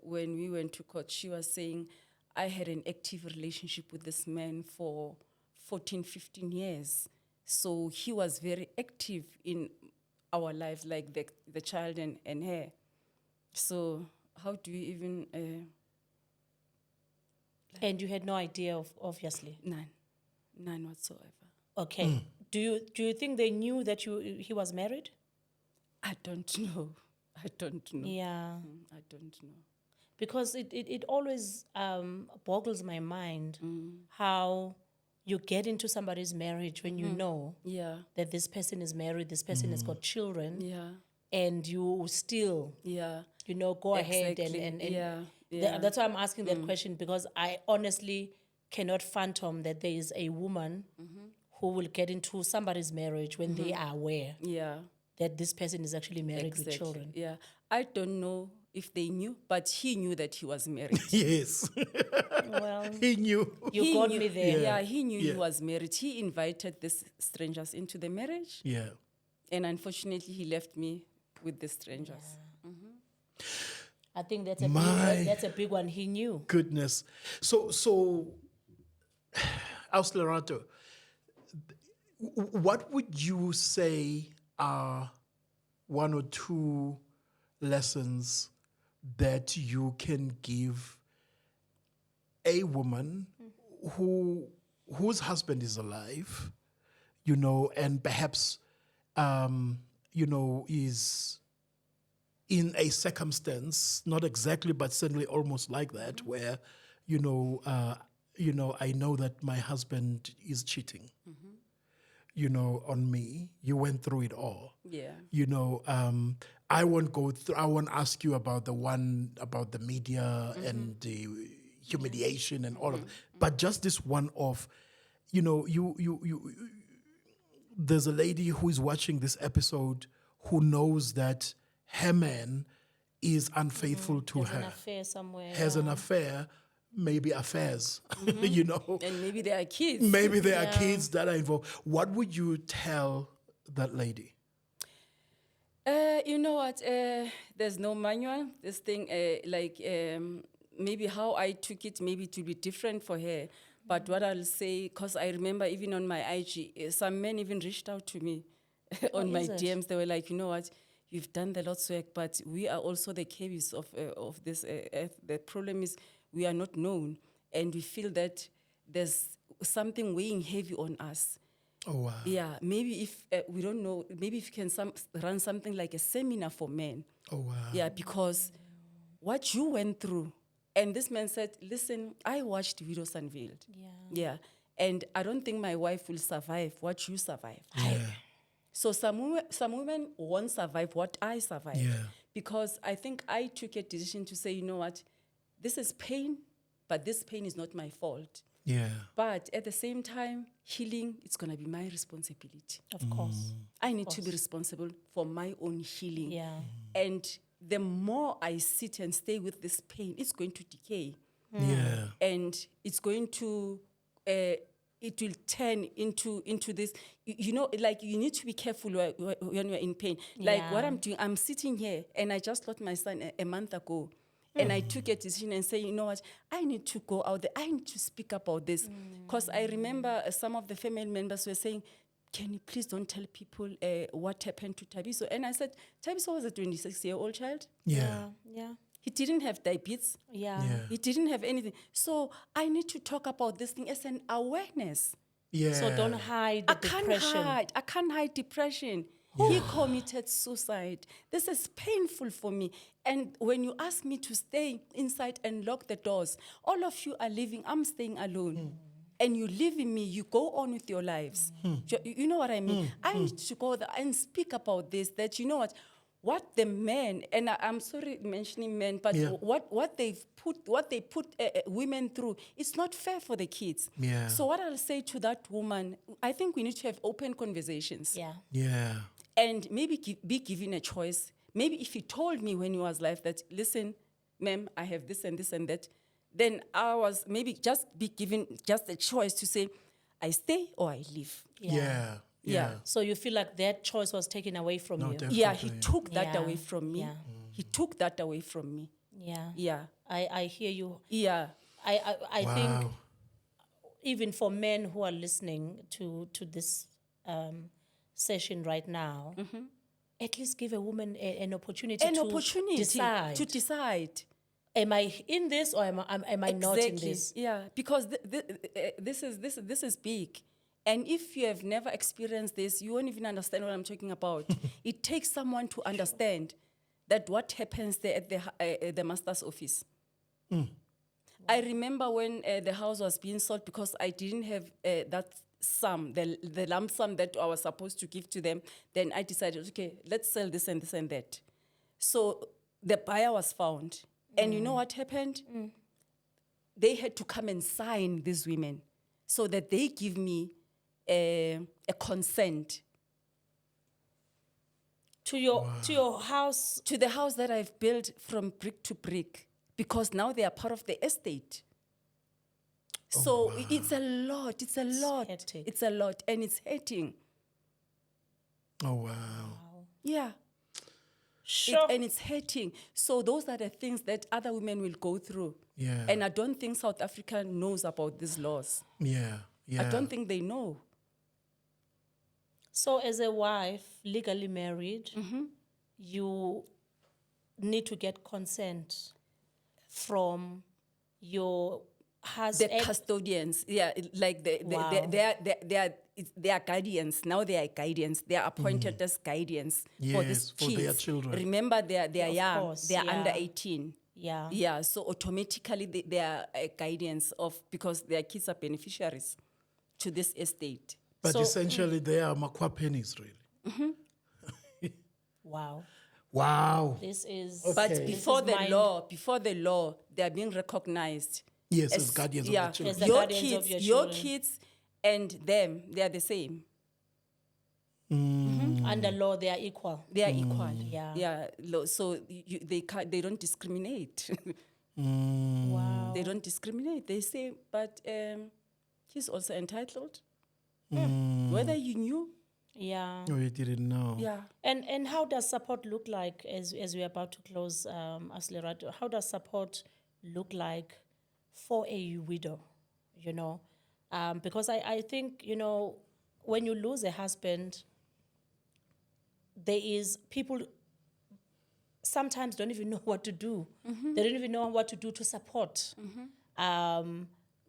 when we went to court. She was saying, I had an active relationship with this man for 14, 15 years. So he was very active in our lives, like the child and her. So how do you even... And you had no idea of, obviously. None whatsoever. Okay. Do you think they knew that he was married? I don't know. Yeah. I don't know. Because it always boggles my mind how you get into somebody's marriage when you know Yeah. that this person is married, this person has got children, Yeah. and you still, Yeah. go ahead Exactly. and Yeah. that's why I'm asking that question, because I honestly cannot fathom that there is a woman who will get into somebody's marriage when they are aware Yeah. that this person is actually married with children. Yeah. I don't know if they knew, but he knew that he was married. Yes. Well, He knew. you He got knew- me there. Yeah, he knew Yeah. he was married. He invited these strangers into the marriage, Yeah. and unfortunately, he left me with the strangers. I think that's My- a big one. He knew. Goodness. So, Lerato, what would you say are one or two lessons that you can give a woman whose husband is alive, and perhaps, is in a circumstance, not exactly, but certainly almost like that, where, I know that my husband is cheating, on me. You went through it all. Yeah. I won't ask you about the media and the humiliation and all of it, but just this one of, there's a lady who is watching this episode who knows that her man is unfaithful to There's her, an affair somewhere. has an affair, maybe affairs, And maybe there are kids. maybe there are kids that are involved. What would you tell that lady? You know what? There's no manual. This thing, maybe how I took it, maybe it will be different for her. But what I'll say, because I remember even on my IG, some men even reached out to me on my is it? DMs. They were like, you know what? You've done the Lord's work, but we are also the Kebbys of this earth. The problem is we are not known, and we feel that there's something weighing heavy on us. Oh, wow. Yeah, maybe if we don't know, maybe if you can run something like a seminar for men. Oh, wow. Yeah, because what you went through, and this man said, listen, I watched Widows Unveiled. Yeah, and I don't think my wife will survive what you survived. Yeah. So some women won't survive what I survived. Yeah. Because I think I took a decision to say, you know what, this is pain, but this pain is not my fault. Yeah. But at the same time, healing, it's going to be my responsibility. Of course. I need to be responsible for my own healing. Yeah. And the more I sit and stay with this pain, it's going to decay. Yeah. And it's going to, it will turn into this, like you need to be careful when you're in pain. Like what I'm doing, I'm sitting here and I just lost my son a month ago. And I took a decision and say, you know what, I need to go out there. I need to speak about this. Because I remember some of the family members were saying, can you please don't tell people what happened to Thabiso? And I said, Thabiso was a 26-year-old child. Yeah. Yeah. He didn't have diabetes. Yeah. Yeah. He didn't have anything. So I need to talk about this thing as an awareness. Yeah. So don't hide the depression. I can't hide depression. He committed suicide. This is painful for me. And when you ask me to stay inside and lock the doors, all of you are leaving. I'm staying alone. And you leaving me, you go on with your lives. You know what I mean? I need to go there and speak about this, that you know what the men, and I'm sorry mentioning men, but what they put women through, it's not fair for the kids. Yeah. So what I'll say to that woman, I think we need to have open conversations. Yeah. Yeah. And maybe be given a choice. Maybe if he told me when he was alive that, listen, ma'am, I have this and this and that, then I was maybe just be given just a choice to say, I stay or I leave. Yeah. Yeah. So you feel like that choice was taken away from you? definitely. Yeah, he took that Yeah. away from me. Yeah. He took that away from me. Yeah. Yeah. I hear you. Yeah. I think Wow. even for men who are listening to this session right now, at least give a woman an opportunity decide. to decide. Am I in this or am I not in this? Yeah, because this is big. And if you have never experienced this, you won't even understand what I'm talking about. It takes someone to understand that what happens there at the master's office. I remember when the house was being sold, because I didn't have that sum, the lump sum that I was supposed to give to them. Then I decided, okay, let's sell this and this and that. So the buyer was found. And you know what happened? They had to come and sign, these women, so that they give me a consent To your house. to the house that I've built from brick to brick, because now they are part of the estate. So it's a lot. It's a lot. hectic. It's a lot, and it's hurting. Oh, wow. Yeah. Sure. And it's hurting. So those are the things that other women will go through. Yeah. And I don't think South Africa knows about these laws. Yeah. Yeah. I don't think they know. So as a wife, legally married, you need to get consent from your husband. The custodians, yeah, like Wow. they are guardians. Now they are guardians. They are appointed as guardians for these Yes, for kids. their children. Remember, they are Of young. course, They are yeah. under 18. Yeah. Yeah, so automatically they are guardians because their kids are beneficiaries to this estate. But So- essentially, they are makwa pennies, really. Wow. Wow. This is. But Okay. before This is before the law, they are being recognized. Yes, as guardians of the yeah, children. As the your guardians of kids, your your children. kids, and them, they are the same. Under law, they are equal. They are equal. Yeah. Yeah. So they don't discriminate. Wow. They don't discriminate. They say, but he's also entitled. Whether you knew. Yeah. Oh, you didn't know. Yeah. And how does support look like as we're about to close, as Lerato? How does support look like for a widow? You know, because I think, you know, when you lose a husband, there is people sometimes don't even know what to do. They don't even know what to do to support.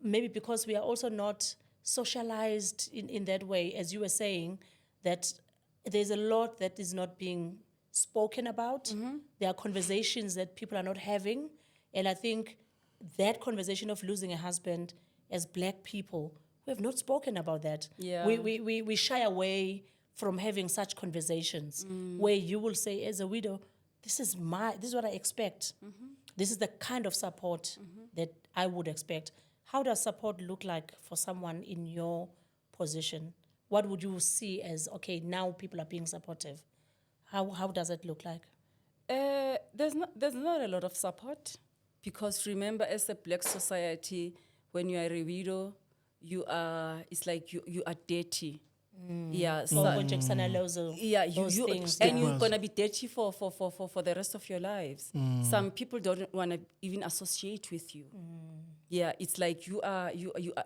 Maybe because we are also not socialized in that way, as you were saying, that there's a lot that is not being spoken about. There are conversations that people are not having. And I think that conversation of losing a husband, as Black people, we have not spoken about that. Yeah. We shy away from having such conversations where you will say, as a widow, this is what I expect. This is the kind of support that I would expect. How does support look like for someone in your position? What would you see as, okay, now people are being supportive? How does it look like? There's not a lot of support, because remember, as a Black society, when you are a widow, it's like you are dirty. Yeah, so, yeah, those things. and you're gonna be dirty for the rest of your lives. Some people don't want to even associate with you. Yeah, it's like you are.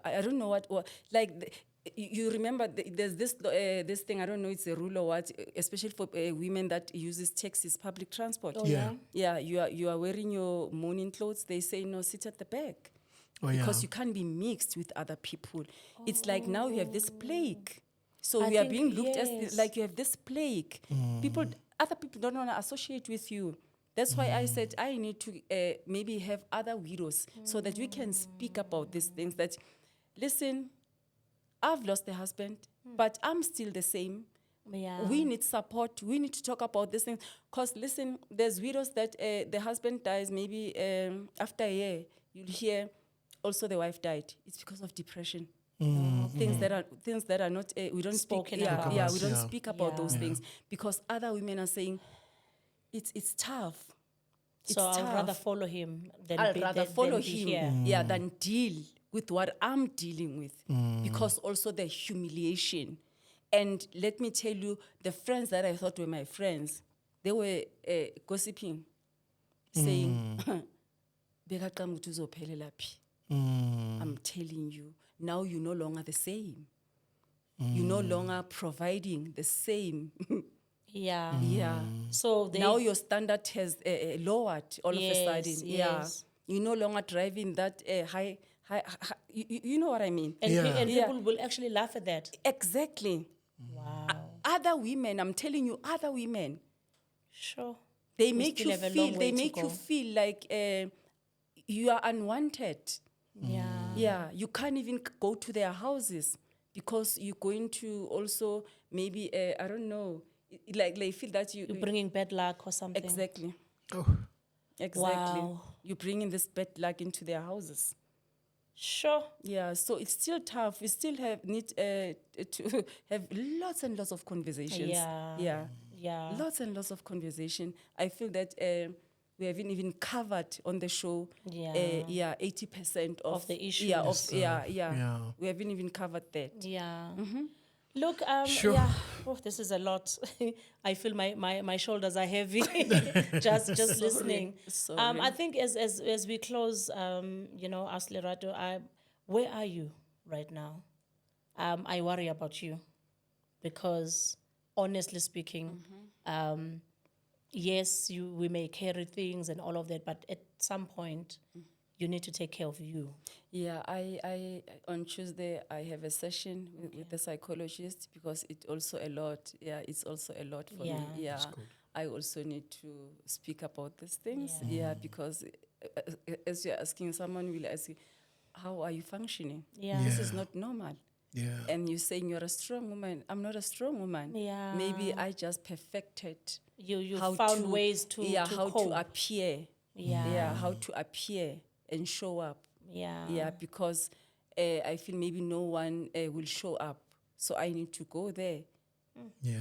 I don't know what like. You remember there's this thing, I don't know, it's a rule or what, especially for women that uses taxis, public transport. Oh, Yeah. Yeah, you are wearing your morning clothes. They say no, sit at the back, Oh, because yeah. you can't be mixed with other people. It's like now you have this plague. So I we are think, being looked yes. as like you have this plague. Other people don't want to associate with you. That's why I said I need to maybe have other widows so that we can speak about these things. That, listen, I've lost a husband, but I'm still the same. Yeah. We need support. We need to talk about these things. Because, listen, there's widows that the husband dies maybe after a year. You'll hear also the wife died. It's because of depression. Things that are not we don't Spoken speak. about. We don't Yeah. speak about Yeah. those Yeah. things because other women are saying it's tough. So It's I'd tough. rather follow him than I'll be, rather than follow be him, here. than deal with what I'm dealing with, because also the humiliation. And let me tell you, the friends that I thought were my friends, they were gossiping, saying, "Bekaqamba ukuthi uzophelela phi." I'm telling you, now you're no longer the same. You're no longer providing the same. Yeah. Yeah. So they Now your standard has lowered all of a Yes, sudden. Yeah. yes. You're no longer driving that high. You know what I mean? and, Yeah. and Yeah. people will actually laugh at that. Exactly. Wow. Other women, I'm telling you, other women, Sure. they We make still you have a feel. long way They to make you go. feel like you are unwanted. Yeah. Yeah, you can't even go to their houses because you're going to also maybe I don't know, like they feel that You're bringing bad luck or something. exactly. Oh, Exactly. Wow. You're bringing this bad luck into their houses. Sure. Yeah, so it's still tough. We still need to have lots and lots of conversations. Yeah. Yeah. Yeah. Lots and lots of conversation. I feel that we haven't even covered on the show. Yeah. 80% Of the issues. Yeah. We haven't even covered that. Yeah. Look, Sure. yeah. Oh, this is a lot. I feel my shoulders are heavy just listening. Sorry. I think as we close, ask Lerato, where are you right now? I worry about you because honestly speaking, yes, we may carry things and all of that, but at some point, you need to take care of you. Yeah, I on Tuesday I have a session with the psychologist because it's also a lot. Yeah, it's also a lot for Yeah. me. Yeah, I also need to speak about these things. Yeah, because as you're asking, someone will ask you, how are you functioning? Yeah. This is not normal. yeah. And you're saying you're a strong woman. I'm not a strong woman. Yeah. Maybe I just perfected. You how found ways to how cope. to appear. Yeah. Yeah, how to appear and show up. Yeah. Yeah, because I feel maybe no one will show up. So I need to go there. Yeah.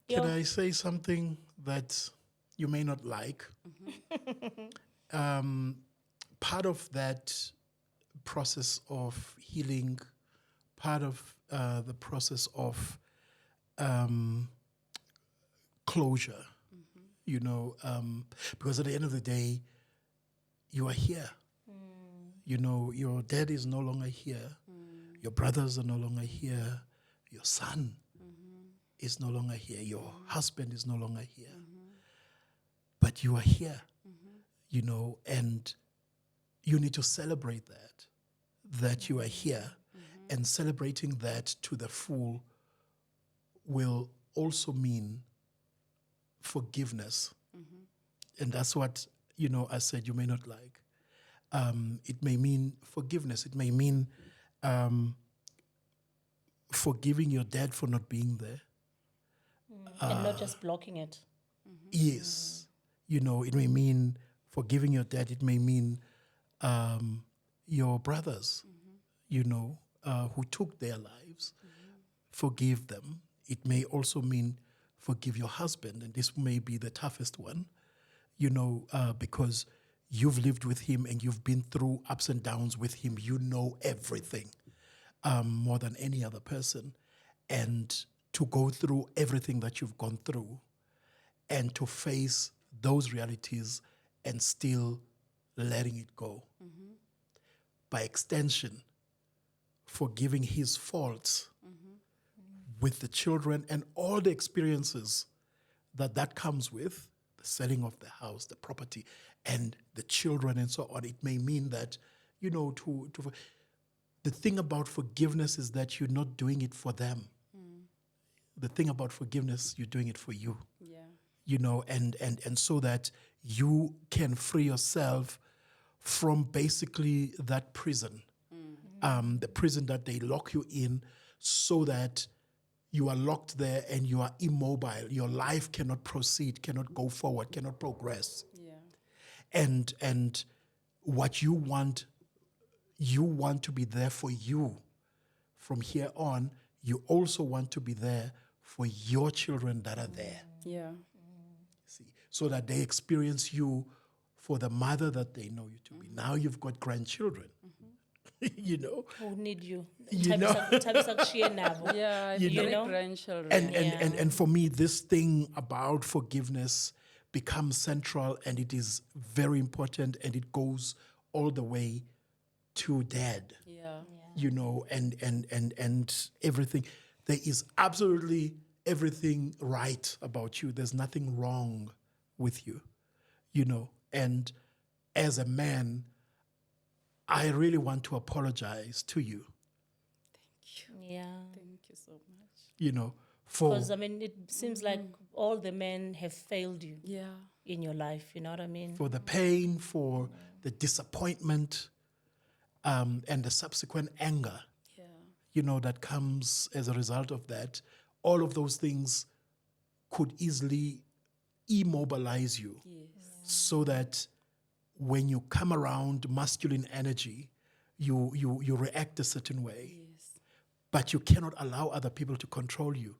Yo. Can I say something that you may not like? Part of that process of healing, part of the process of closure, because at the end of the day, you are here. Your dad is no longer here. Your brothers are no longer here. Your son is no longer here. Your husband is no longer here. But you are here, and you need to celebrate that you are here. And celebrating that to the full will also mean forgiveness. And that's what, I said you may not like. It may mean forgiveness. It may mean forgiving your dad for not being there. And not just blocking it. Yes. It may mean forgiving your dad. It may mean your brothers, who took their lives, forgive them. It may also mean forgive your husband. And this may be the toughest one, because you've lived with him and you've been through ups and downs with him. You know everything more than any other person. And to go through everything that you've gone through and to face those realities and still letting it go. By extension, forgiving his faults with the children and all the experiences that comes with the selling of the house, the property, and the children and so on. It may mean that, the thing about forgiveness is that you're not doing it for them. The thing about forgiveness, you're doing it for you. Yeah. You know, and so that you can free yourself from basically that prison, the prison that they lock you in, so that you are locked there and you are immobile. Your life cannot proceed, cannot go forward, cannot progress. Yeah. And what you want to be there for you from here on. You also want to be there for your children that are there. Yeah. See, so that they experience you for the mother that they know you to be. Now you've got grandchildren, you know. Who need you? You know. Yeah, You three know? grandchildren. And for me, this thing about forgiveness becomes central, and it is very important, and it goes all the way to dad. Yeah. You know, and everything. There is absolutely everything right about you. There's nothing wrong with you, you know. And as a man, I really want to apologize to you, Yeah. Thank you so much. you know, for Because, I mean, it seems like all the men have failed you Yeah. in your life, you know what I mean? for the pain, for the disappointment, and the subsequent anger, Yeah. you know, that comes as a result of that. All of those things could easily immobilize you, Yes. so that when you come around masculine energy, you react a certain way, Yes. but you cannot allow other people to control you.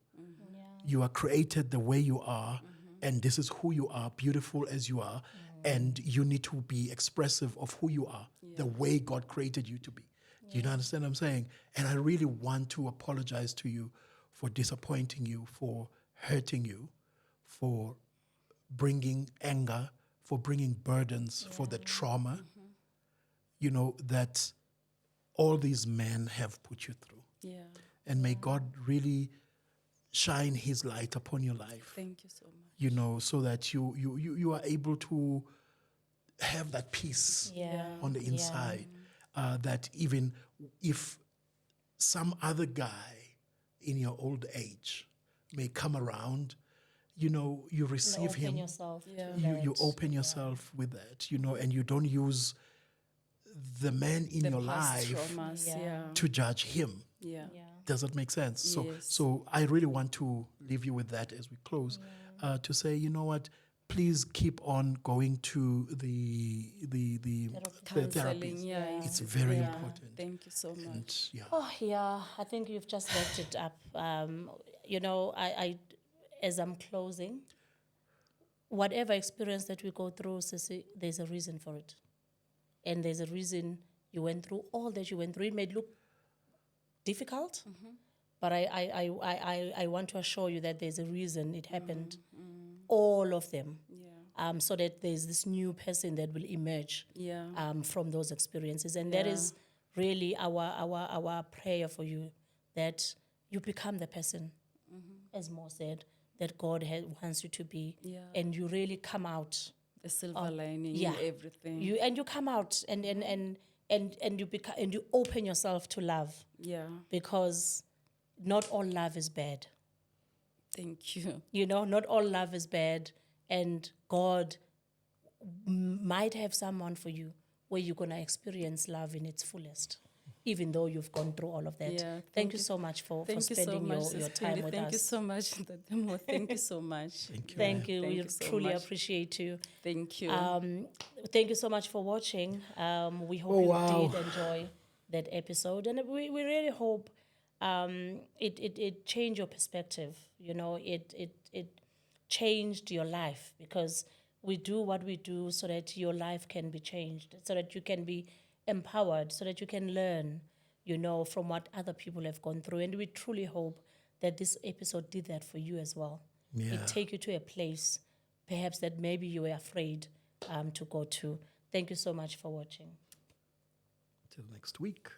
You are created the way you are, and this is who you are, beautiful as you are, and you need to be expressive of who you are, the way God created you to be. Do you understand what I'm saying? And I really want to apologize to you for disappointing you, for hurting you, for bringing anger, for bringing burdens, for the trauma, you know, that all these men have put you through. Yeah. And may God really shine his light upon your life, Thank you so much. you know, so that you are able to have that peace Yeah. on the inside, that even if some other guy in your old age may come around, you know, you receive Open him. yourself Yeah. to You that. open yourself with that, you know, and you don't use the man in The your past life traumas. Yeah. Yeah. to judge him. Yeah. Yeah. Does that make sense? Yes. So I really want to leave you with that as we close, to say, you know what, please keep on going to the Counseling. therapy. Yeah. It's very yeah. important. Thank you so much. And yeah, Oh, yeah, I think you've just wrapped it up. You know, I as I'm closing, whatever experience that we go through, Sissy, there's a reason for it. And there's a reason you went through all that you went through. It may look difficult, but I want to assure you that there's a reason it happened. All of them. Yeah. So that there's this new person that will emerge Yeah. from those experiences. And that Yeah. is really our prayer for you, that you become the person, as Mo said, that God wants you to be. Yeah. And you really come out. The silver lining yeah. in everything. You come out and you become, and you open yourself to love, yeah. because not all love is bad. Thank you. You know, not all love is bad, and God might have someone for you where you're going to experience love in its fullest, even though you've gone through all of that. Yeah, Thank you so much for Thank you so spending much, your Sis time Penny. with Thank us. you so much, Tatemo. Thank you so much. thank you. Thank you. Thank We you so truly much. appreciate you. Thank you. Thank you so much for watching. We hope Oh, you wow. did enjoy that episode, and we really hope it changed your perspective. You know, it changed your life, because we do what we do so that your life can be changed, so that you can be empowered, so that you can learn, you know, from what other people have gone through. And we truly hope that this episode did that for you as well. Yeah. It take you to a place perhaps that maybe you were afraid to go to. Thank you so much for watching. Till next week.